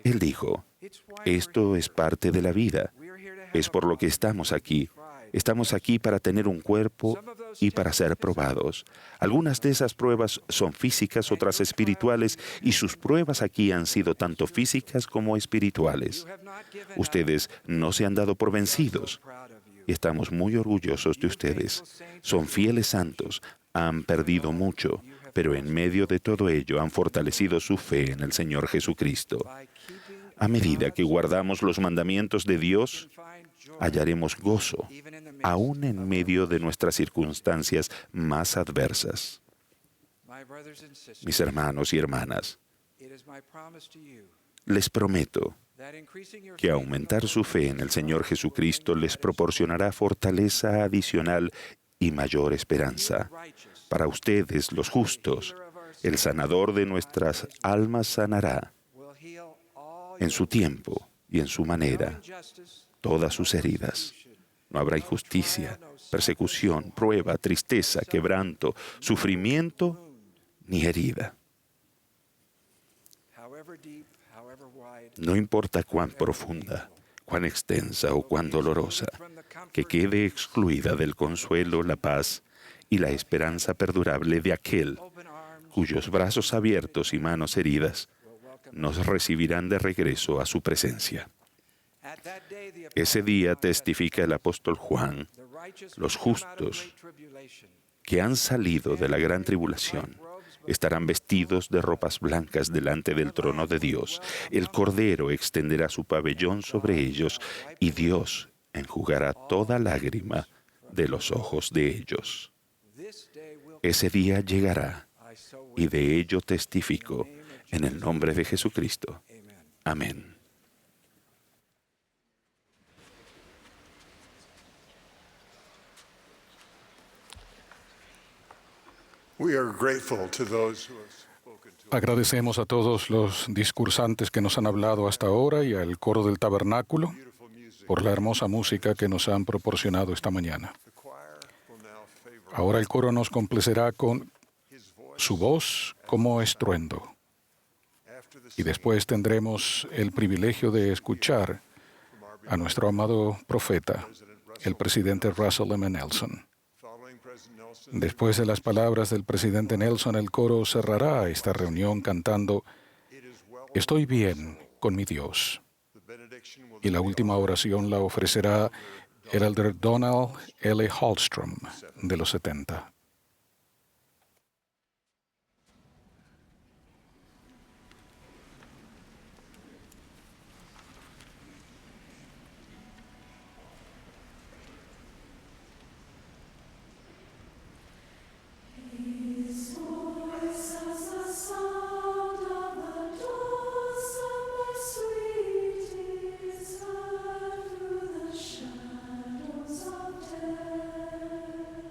Él dijo: esto es parte de la vida, es por lo que estamos aquí. Estamos aquí para tener un cuerpo y para ser probados. Algunas de esas pruebas son físicas, otras espirituales, y sus pruebas aquí han sido tanto físicas como espirituales. Ustedes no se han dado por vencidos y estamos muy orgullosos de ustedes. Son fieles santos, han perdido mucho, pero en medio de todo ello han fortalecido su fe en el Señor Jesucristo. A medida que guardamos los mandamientos de Dios, hallaremos gozo, aún en medio de nuestras circunstancias más adversas. Mis hermanos y hermanas, les prometo que aumentar su fe en el Señor Jesucristo les proporcionará fortaleza adicional y mayor esperanza. Para ustedes, los justos, el sanador de nuestras almas sanará en su tiempo y en su manera todas sus heridas. No habrá injusticia, persecución, prueba, tristeza, quebranto, sufrimiento ni herida. No importa cuán profunda, cuán extensa o cuán dolorosa, que quede excluida del consuelo, la paz y la esperanza perdurable de aquel cuyos brazos abiertos y manos heridas nos recibirán de regreso a su presencia. Ese día, testifica el apóstol Juan, los justos que han salido de la gran tribulación estarán vestidos de ropas blancas delante del trono de Dios. El Cordero extenderá su pabellón sobre ellos y Dios enjugará toda lágrima de los ojos de ellos. Ese día llegará y de ello testifico en el nombre de Jesucristo. Amén. We are grateful to those who have spoken to us. Agradecemos a todos los discursantes que nos han hablado hasta ahora y al coro del tabernáculo por la hermosa música que nos han proporcionado esta mañana. The choir will now favor Ahora el coro nos complacerá con su voz como estruendo. after the Y después tendremos el privilegio de escuchar a nuestro amado profeta, el presidente Russell M. Nelson. following President Nelson. Después de las palabras del presidente Nelson, el coro cerrará esta reunión cantando "Estoy bien con mi Dios". The benediction will Y la última oración la ofrecerá el elder Donald L. Hallstrom, de los 70. Shadows of death.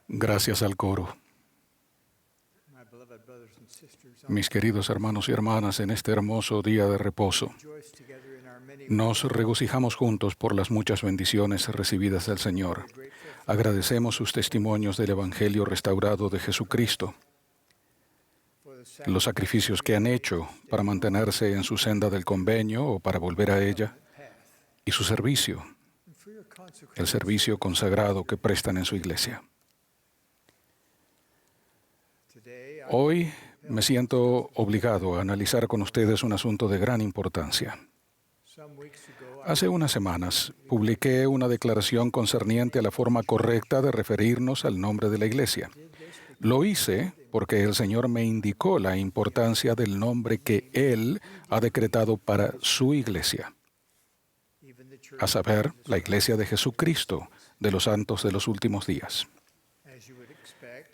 Gracias al coro. Mis queridos hermanos y hermanas, en este hermoso día de reposo, nos regocijamos juntos por las muchas bendiciones recibidas del Señor. Agradecemos sus testimonios del Evangelio restaurado de Jesucristo, los sacrificios que han hecho para mantenerse en su senda del convenio o para volver a ella, y su servicio, el servicio consagrado que prestan en su iglesia. Hoy me siento obligado a analizar con ustedes un asunto de gran importancia. Hace unas semanas publiqué una declaración concerniente a la forma correcta de referirnos al nombre de la iglesia. Lo hice porque el Señor me indicó la importancia del nombre que Él ha decretado para su iglesia, a saber, la iglesia de Jesucristo, de los santos de los últimos días.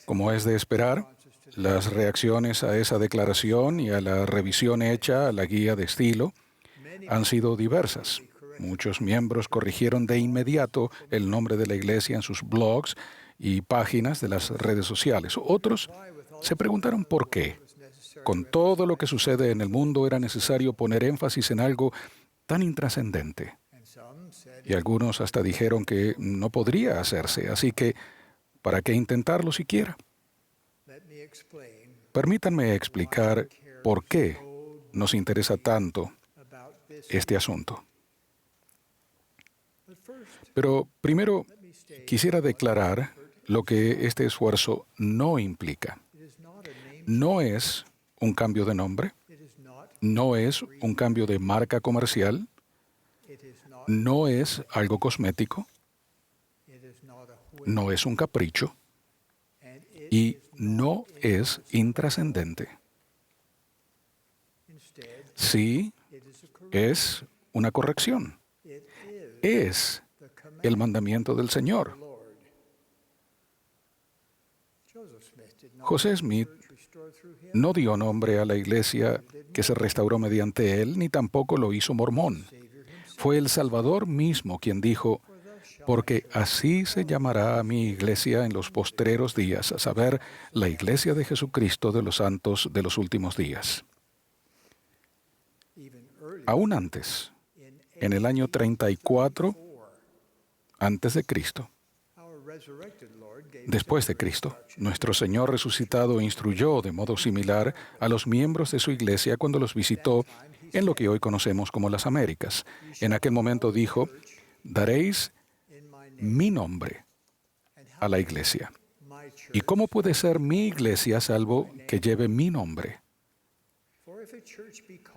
Como es de esperar, las reacciones a esa declaración y a la revisión hecha a la guía de estilo han sido diversas. Muchos miembros corrigieron de inmediato el nombre de la iglesia en sus blogs y páginas de las redes sociales. Otros se preguntaron por qué. Con todo lo que sucede en el mundo era necesario poner énfasis en algo tan intrascendente. Y algunos hasta dijeron que no podría hacerse, así que ¿para qué intentarlo siquiera? Permítanme explicar por qué nos interesa tanto este asunto. Pero primero quisiera declarar lo que este esfuerzo no implica. No es un cambio de nombre, no es un cambio de marca comercial, no es algo cosmético, no es un capricho y no es intrascendente. Sí, es una corrección. Es el mandamiento del Señor. José Smith no dio nombre a la iglesia que se restauró mediante él, ni tampoco lo hizo Mormón. Fue el Salvador mismo quien dijo: porque así se llamará a mi iglesia en los postreros días, a saber, la iglesia de Jesucristo de los santos de los últimos días. Aún antes, en el año 34 antes de Cristo, después de Cristo, nuestro Señor resucitado instruyó de modo similar a los miembros de su iglesia cuando los visitó en lo que hoy conocemos como las Américas. En aquel momento dijo: daréis mi nombre a la iglesia. ¿Y cómo puede ser mi iglesia salvo que lleve mi nombre?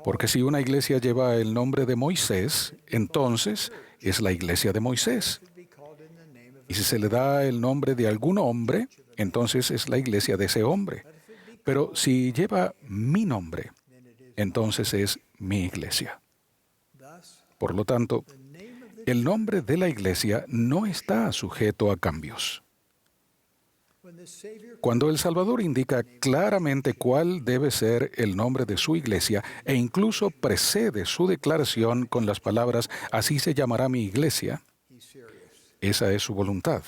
Porque si una iglesia lleva el nombre de Moisés, entonces es la iglesia de Moisés. Y si se le da el nombre de algún hombre, entonces es la iglesia de ese hombre. Pero si lleva mi nombre, entonces es mi iglesia. Por lo tanto, el nombre de la iglesia no está sujeto a cambios. Cuando el Salvador indica claramente cuál debe ser el nombre de su iglesia e incluso precede su declaración con las palabras «así se llamará mi iglesia», esa es su voluntad.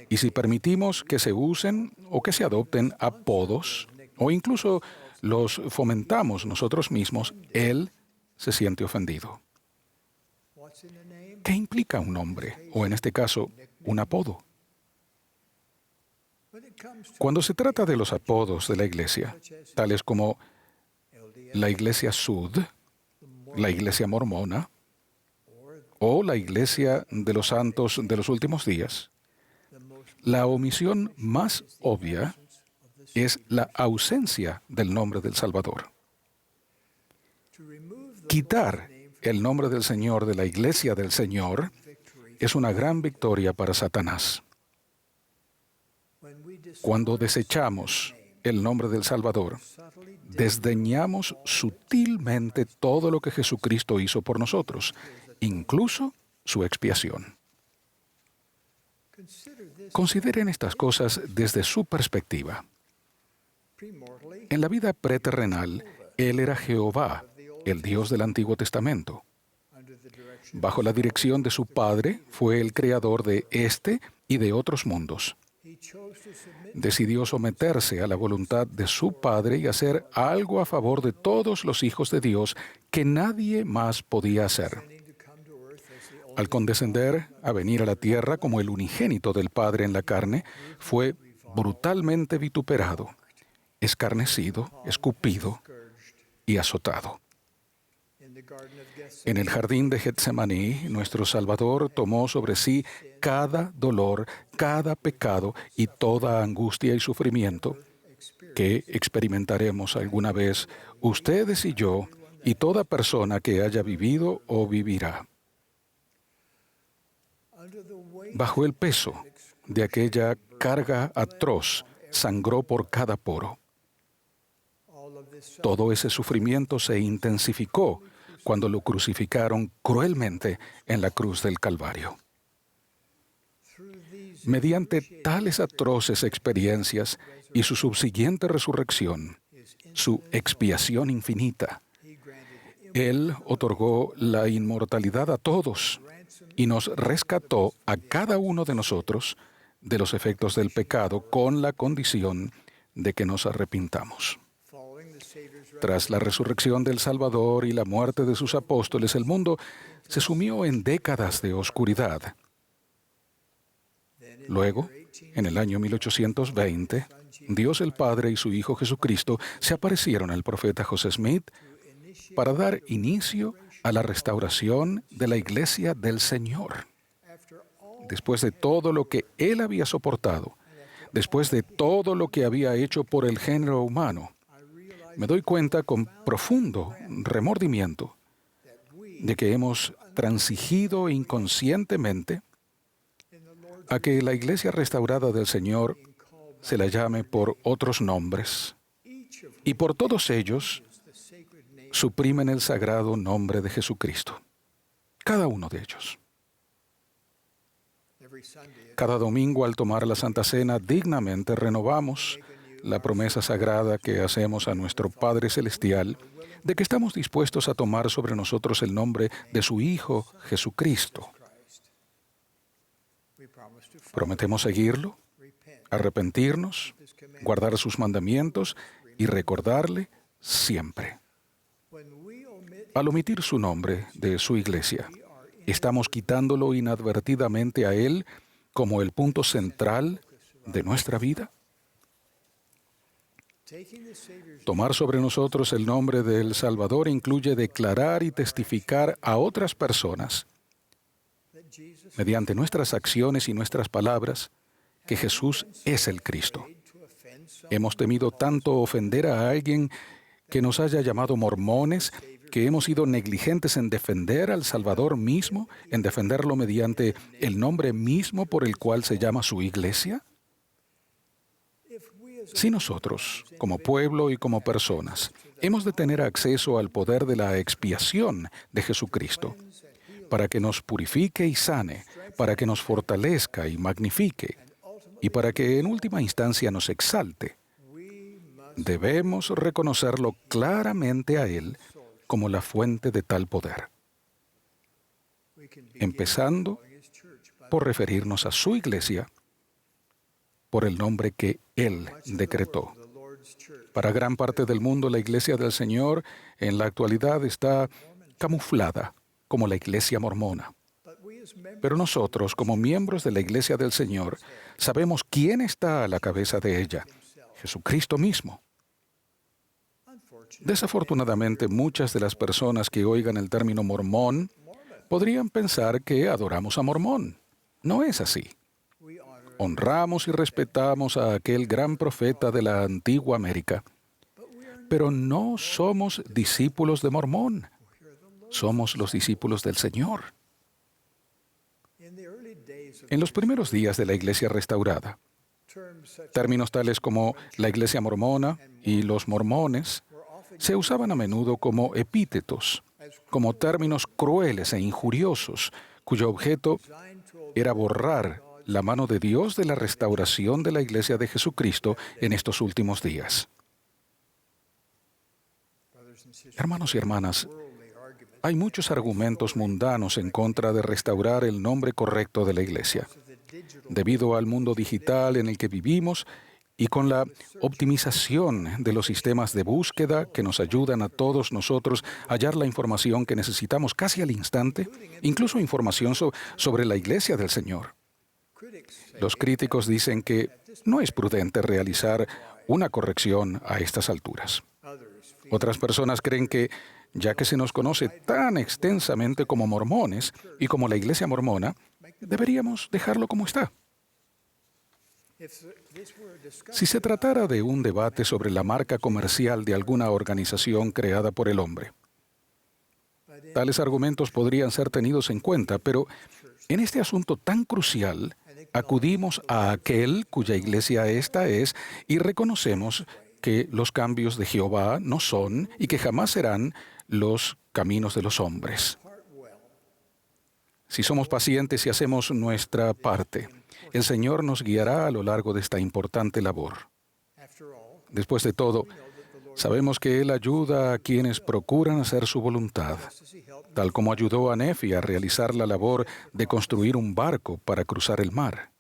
Y si permitimos que se usen o que se adopten apodos o incluso los fomentamos nosotros mismos, Él se siente ofendido. ¿Qué implica un nombre, o en este caso, un apodo? Cuando se trata de los apodos de la iglesia, tales como la iglesia Sud, la iglesia mormona, o la iglesia de los santos de los últimos días, la omisión más obvia es la ausencia del nombre del Salvador. Quitar el nombre del Señor de la iglesia del Señor es una gran victoria para Satanás. Cuando desechamos el nombre del Salvador, desdeñamos sutilmente todo lo que Jesucristo hizo por nosotros, incluso su expiación. Consideren estas cosas desde su perspectiva. En la vida preterrenal, Él era Jehová, el Dios del Antiguo Testamento. Bajo la dirección de su padre, fue el creador de este y de otros mundos. Decidió someterse a la voluntad de su padre y hacer algo a favor de todos los hijos de Dios que nadie más podía hacer. Al condescender a venir a la tierra como el unigénito del Padre en la carne, fue brutalmente vituperado, escarnecido, escupido y azotado. En el jardín de Getsemaní, nuestro Salvador tomó sobre sí cada dolor, cada pecado y toda angustia y sufrimiento que experimentaremos alguna vez ustedes y yo y toda persona que haya vivido o vivirá. Bajo el peso de aquella carga atroz, sangró por cada poro. Todo ese sufrimiento se intensificó cuando lo crucificaron cruelmente en la cruz del Calvario. Mediante tales atroces experiencias y su subsiguiente resurrección, su expiación infinita, Él otorgó la inmortalidad a todos y nos rescató a cada uno de nosotros de los efectos del pecado con la condición de que nos arrepintamos. Tras la resurrección del Salvador y la muerte de sus apóstoles, el mundo se sumió en décadas de oscuridad. Luego, en el año 1820, Dios el Padre y su Hijo Jesucristo se aparecieron al profeta José Smith para dar inicio a la restauración de la Iglesia del Señor. Después de todo lo que Él había soportado, después de todo lo que había hecho por el género humano, me doy cuenta con profundo remordimiento de que hemos transigido inconscientemente a que la Iglesia restaurada del Señor se la llame por otros nombres, y por todos ellos suprimen el sagrado nombre de Jesucristo. Cada uno de ellos. Cada domingo, al tomar la Santa Cena, dignamente renovamos la promesa sagrada que hacemos a nuestro Padre Celestial de que estamos dispuestos a tomar sobre nosotros el nombre de su Hijo Jesucristo. Prometemos seguirlo, arrepentirnos, guardar sus mandamientos y recordarle siempre. Al omitir su nombre de su iglesia, ¿estamos quitándolo inadvertidamente a Él como el punto central de nuestra vida? Tomar sobre nosotros el nombre del Salvador incluye declarar y testificar a otras personas, mediante nuestras acciones y nuestras palabras, que Jesús es el Cristo. Hemos temido tanto ofender a alguien que nos haya llamado mormones, que hemos sido negligentes en defender al Salvador mismo, en defenderlo mediante el nombre mismo por el cual se llama su iglesia. Si nosotros, como pueblo y como personas, hemos de tener acceso al poder de la expiación de Jesucristo, para que nos purifique y sane, para que nos fortalezca y magnifique, y para que en última instancia nos exalte, debemos reconocerlo claramente a Él como la fuente de tal poder, empezando por referirnos a su iglesia por el nombre que Él decretó. Para gran parte del mundo, la Iglesia del Señor en la actualidad está camuflada como la Iglesia mormona. Pero nosotros, como miembros de la Iglesia del Señor, sabemos quién está a la cabeza de ella: Jesucristo mismo. Desafortunadamente, muchas de las personas que oigan el término mormón podrían pensar que adoramos a Mormón. No es así. Honramos y respetamos a aquel gran profeta de la antigua América, pero no somos discípulos de Mormón. Somos los discípulos del Señor. En los primeros días de la Iglesia restaurada, términos tales como la Iglesia mormona y los mormones se usaban a menudo como epítetos, como términos crueles e injuriosos, cuyo objeto era borrar la mano de Dios de la restauración de la Iglesia de Jesucristo en estos últimos días. Hermanos y hermanas, Hay muchos argumentos mundanos en contra de restaurar el nombre correcto de la Iglesia. Debido al mundo digital en el que vivimos y con la optimización de los sistemas de búsqueda que nos ayudan a todos nosotros a hallar la información que necesitamos casi al instante, incluso información sobre la Iglesia del Señor. Los críticos dicen que no es prudente realizar una corrección a estas alturas. Otras personas creen que, ya que se nos conoce tan extensamente como mormones y como la Iglesia mormona, deberíamos dejarlo como está. Si se tratara de un debate sobre la marca comercial de alguna organización creada por el hombre, tales argumentos podrían ser tenidos en cuenta, pero en este asunto tan crucial, acudimos a aquel cuya iglesia esta es y reconocemos que los cambios de Jehová no son y que jamás serán los caminos de los hombres. Si somos pacientes y hacemos nuestra parte, el Señor nos guiará a lo largo de esta importante labor. Después de todo, sabemos que Él ayuda a quienes procuran hacer su voluntad, tal como ayudó a Nefi a realizar la labor de construir un barco para cruzar el mar.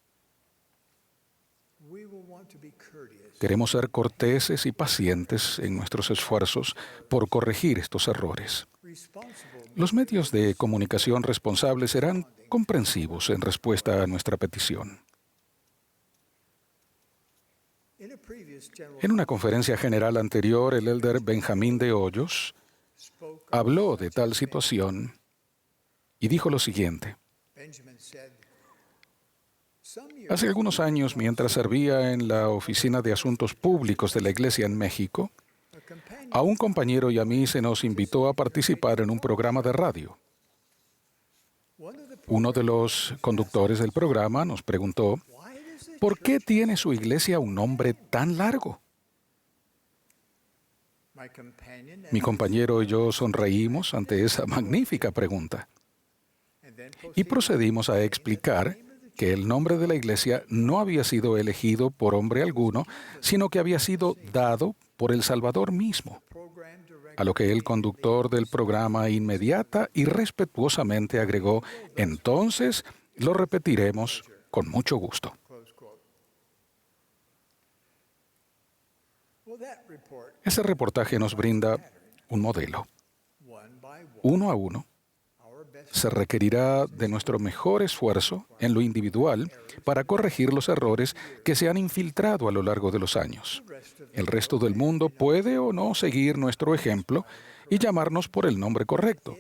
Queremos ser corteses y pacientes en nuestros esfuerzos por corregir estos errores. Los medios de comunicación responsables serán comprensivos en respuesta a nuestra petición. En una conferencia general anterior, el elder Benjamín de Hoyos habló de tal situación y dijo lo siguiente: hace algunos años, mientras servía en la Oficina de Asuntos Públicos de la Iglesia en México, a un compañero y a mí se nos invitó a participar en un programa de radio. Uno de los conductores del programa nos preguntó: ¿por qué tiene su iglesia un nombre tan largo? Mi compañero y yo sonreímos ante esa magnífica pregunta y procedimos a explicar que el nombre de la iglesia no había sido elegido por hombre alguno, sino que había sido dado por el Salvador mismo. A lo que el conductor del programa inmediata y respetuosamente agregó: entonces lo repetiremos con mucho gusto. Ese reportaje nos brinda un modelo. Uno a uno, se requerirá de nuestro mejor esfuerzo en lo individual para corregir los errores que se han infiltrado a lo largo de los años. El resto del mundo puede o no seguir nuestro ejemplo y llamarnos por el nombre correcto.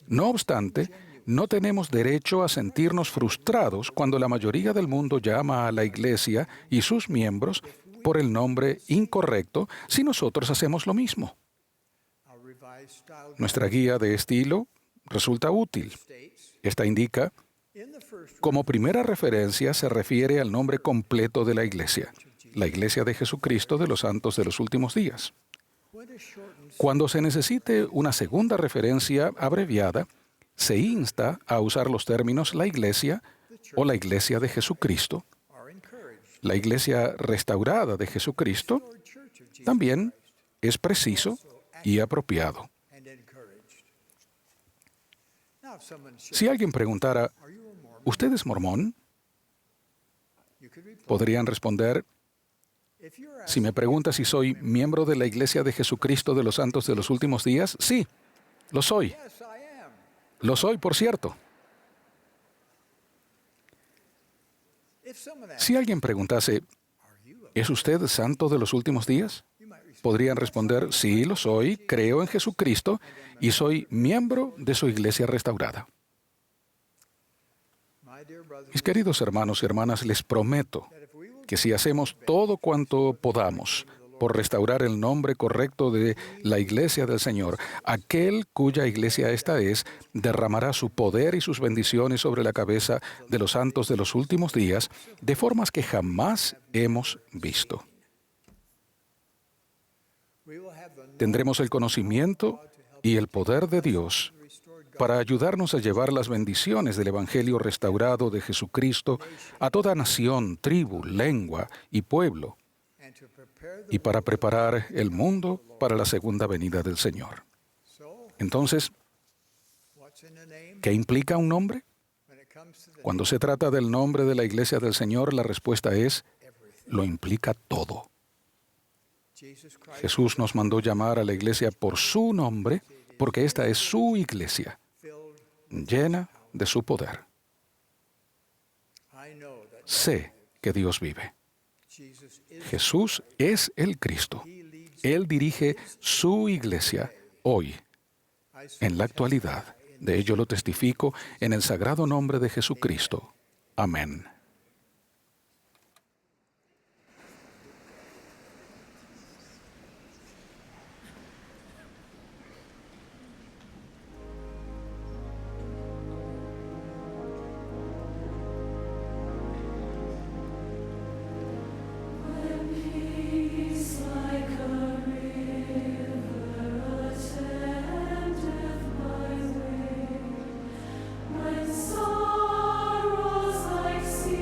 No obstante, no tenemos derecho a sentirnos frustrados cuando la mayoría del mundo llama a la Iglesia y sus miembros por el nombre incorrecto si nosotros hacemos lo mismo. Nuestra guía de estilo resulta útil. Esta indica: como primera referencia se refiere al nombre completo de la Iglesia de Jesucristo de los Santos de los Últimos Días. Cuando se necesite una segunda referencia abreviada, se insta a usar los términos la Iglesia o la Iglesia de Jesucristo. La Iglesia restaurada de Jesucristo también es preciso y apropiado. Si alguien preguntara: ¿usted es mormón?, podrían responder: si me pregunta si soy miembro de la Iglesia de Jesucristo de los Santos de los Últimos Días, sí, lo soy. Lo soy, por cierto. Si alguien preguntase: ¿es usted santo de los últimos días?, podrían responder: sí, lo soy, creo en Jesucristo y soy miembro de su iglesia restaurada. Mis queridos hermanos y hermanas, les prometo que si hacemos todo cuanto podamos por restaurar el nombre correcto de la iglesia del Señor, aquel cuya iglesia esta es, derramará su poder y sus bendiciones sobre la cabeza de los santos de los últimos días de formas que jamás hemos visto. Tendremos el conocimiento y el poder de Dios para ayudarnos a llevar las bendiciones del Evangelio restaurado de Jesucristo a toda nación, tribu, lengua y pueblo, y para preparar el mundo para la segunda venida del Señor. Entonces, ¿Qué implica un nombre? Cuando se trata del nombre de la Iglesia del Señor, la respuesta es, lo implica todo. Jesús nos mandó llamar a la Iglesia por su nombre, porque esta es su Iglesia, llena de su poder. Sé que Dios vive. Jesús es el Cristo. Él dirige su Iglesia hoy, en la actualidad. De ello lo testifico en el sagrado nombre de Jesucristo. Amén. When sorrows like sea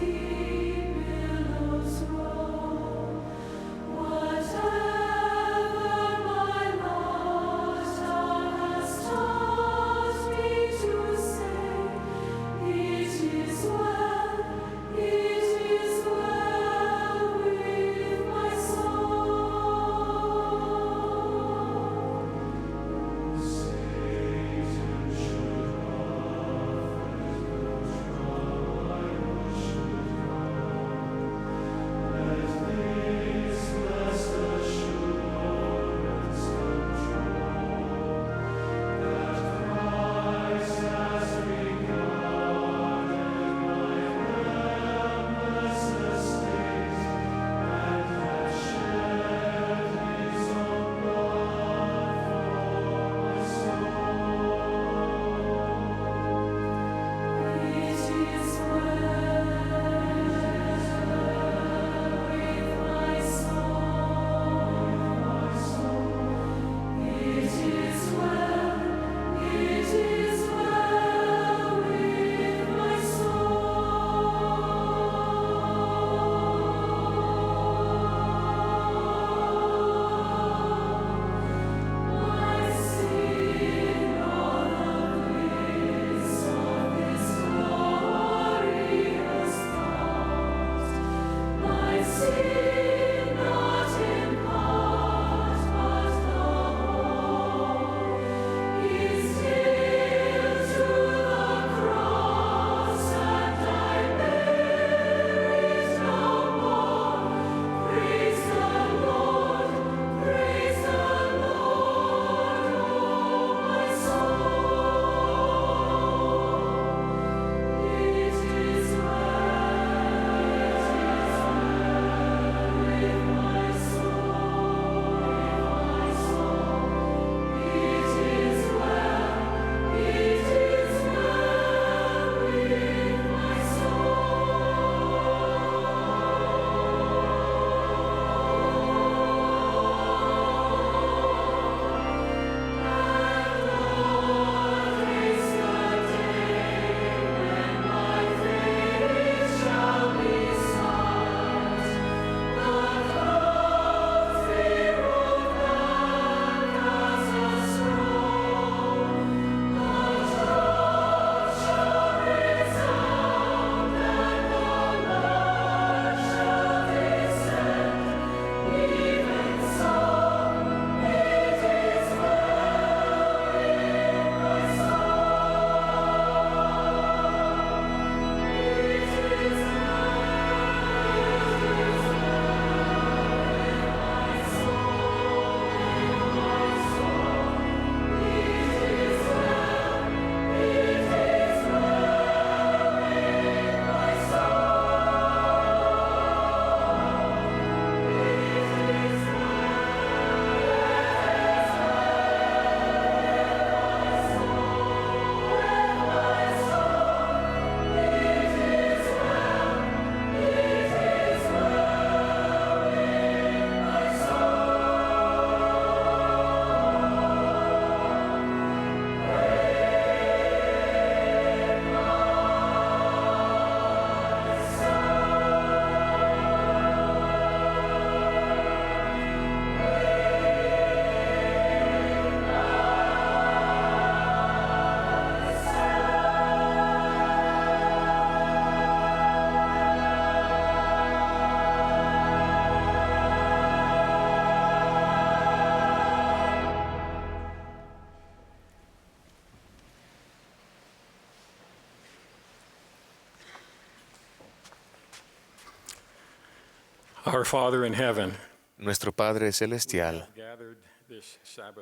Our Father in heaven, Nuestro Padre Celestial,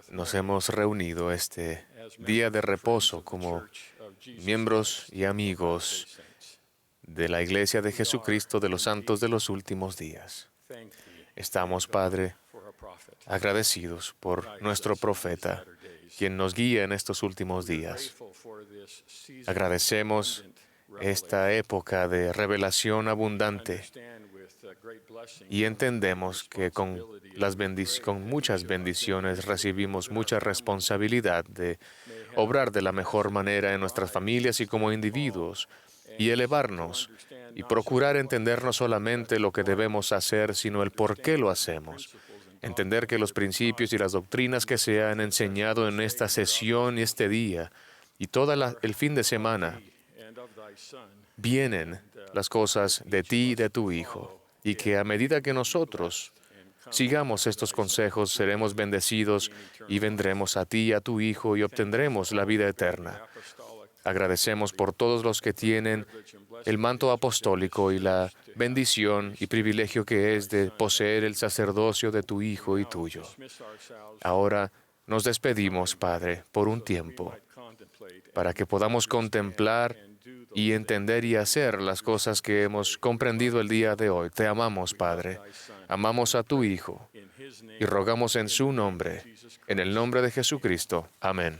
nos hemos reunido este día de reposo como miembros y amigos de la Iglesia de Jesucristo de los Santos de los Últimos Días. Estamos, Padre, agradecidos por nuestro profeta, quien nos guía en estos últimos días. Agradecemos esta época de revelación abundante y entendemos que con muchas bendiciones recibimos mucha responsabilidad de obrar de la mejor manera en nuestras familias y como individuos y elevarnos y procurar entender no solamente lo que debemos hacer, sino el por qué lo hacemos. Entender que los principios y las doctrinas que se han enseñado en esta sesión y este día y todo el fin de semana vienen las cosas de ti y de tu Hijo, y que a medida que nosotros sigamos estos consejos, seremos bendecidos y vendremos a ti y a tu Hijo y obtendremos la vida eterna. Agradecemos por todos los que tienen el manto apostólico y la bendición y privilegio que es de poseer el sacerdocio de tu Hijo y tuyo. Ahora nos despedimos, Padre, por un tiempo, para que podamos contemplar y entender y hacer las cosas que hemos comprendido el día de hoy. Te amamos, Padre. Amamos a tu Hijo y rogamos en su nombre, en el nombre de Jesucristo. Amén.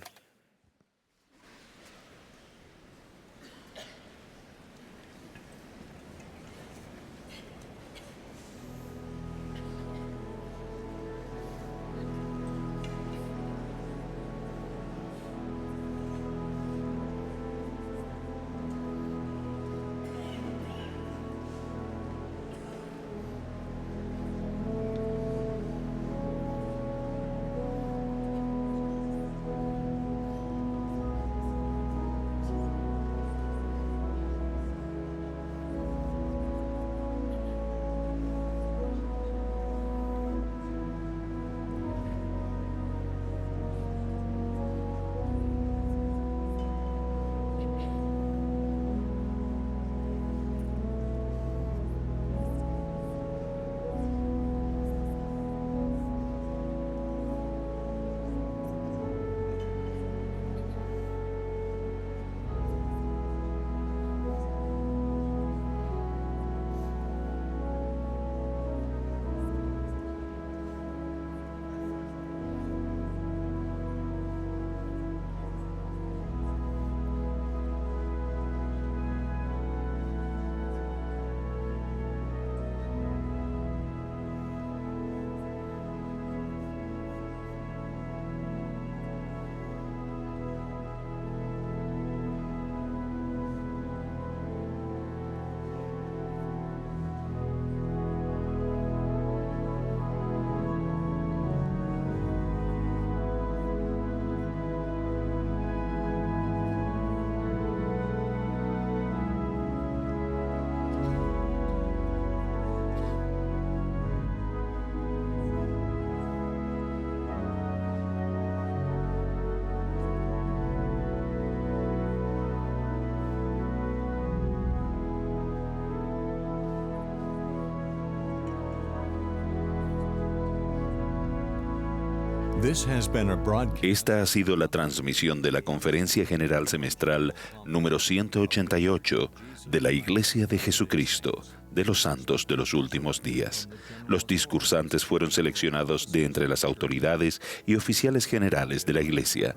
Esta ha sido la transmisión de la Conferencia General Semestral número 188 de la Iglesia de Jesucristo de los Santos de los Últimos Días. Los discursantes fueron seleccionados de entre las autoridades y oficiales generales de la Iglesia.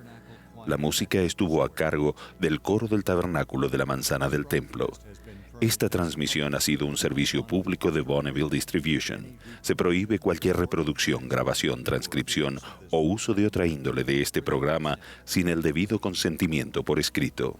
La música estuvo a cargo del coro del Tabernáculo de la Manzana del Templo. Esta transmisión ha sido un servicio público de Bonneville Distribution. Se prohíbe cualquier reproducción, grabación, transcripción o uso de otra índole de este programa sin el debido consentimiento por escrito.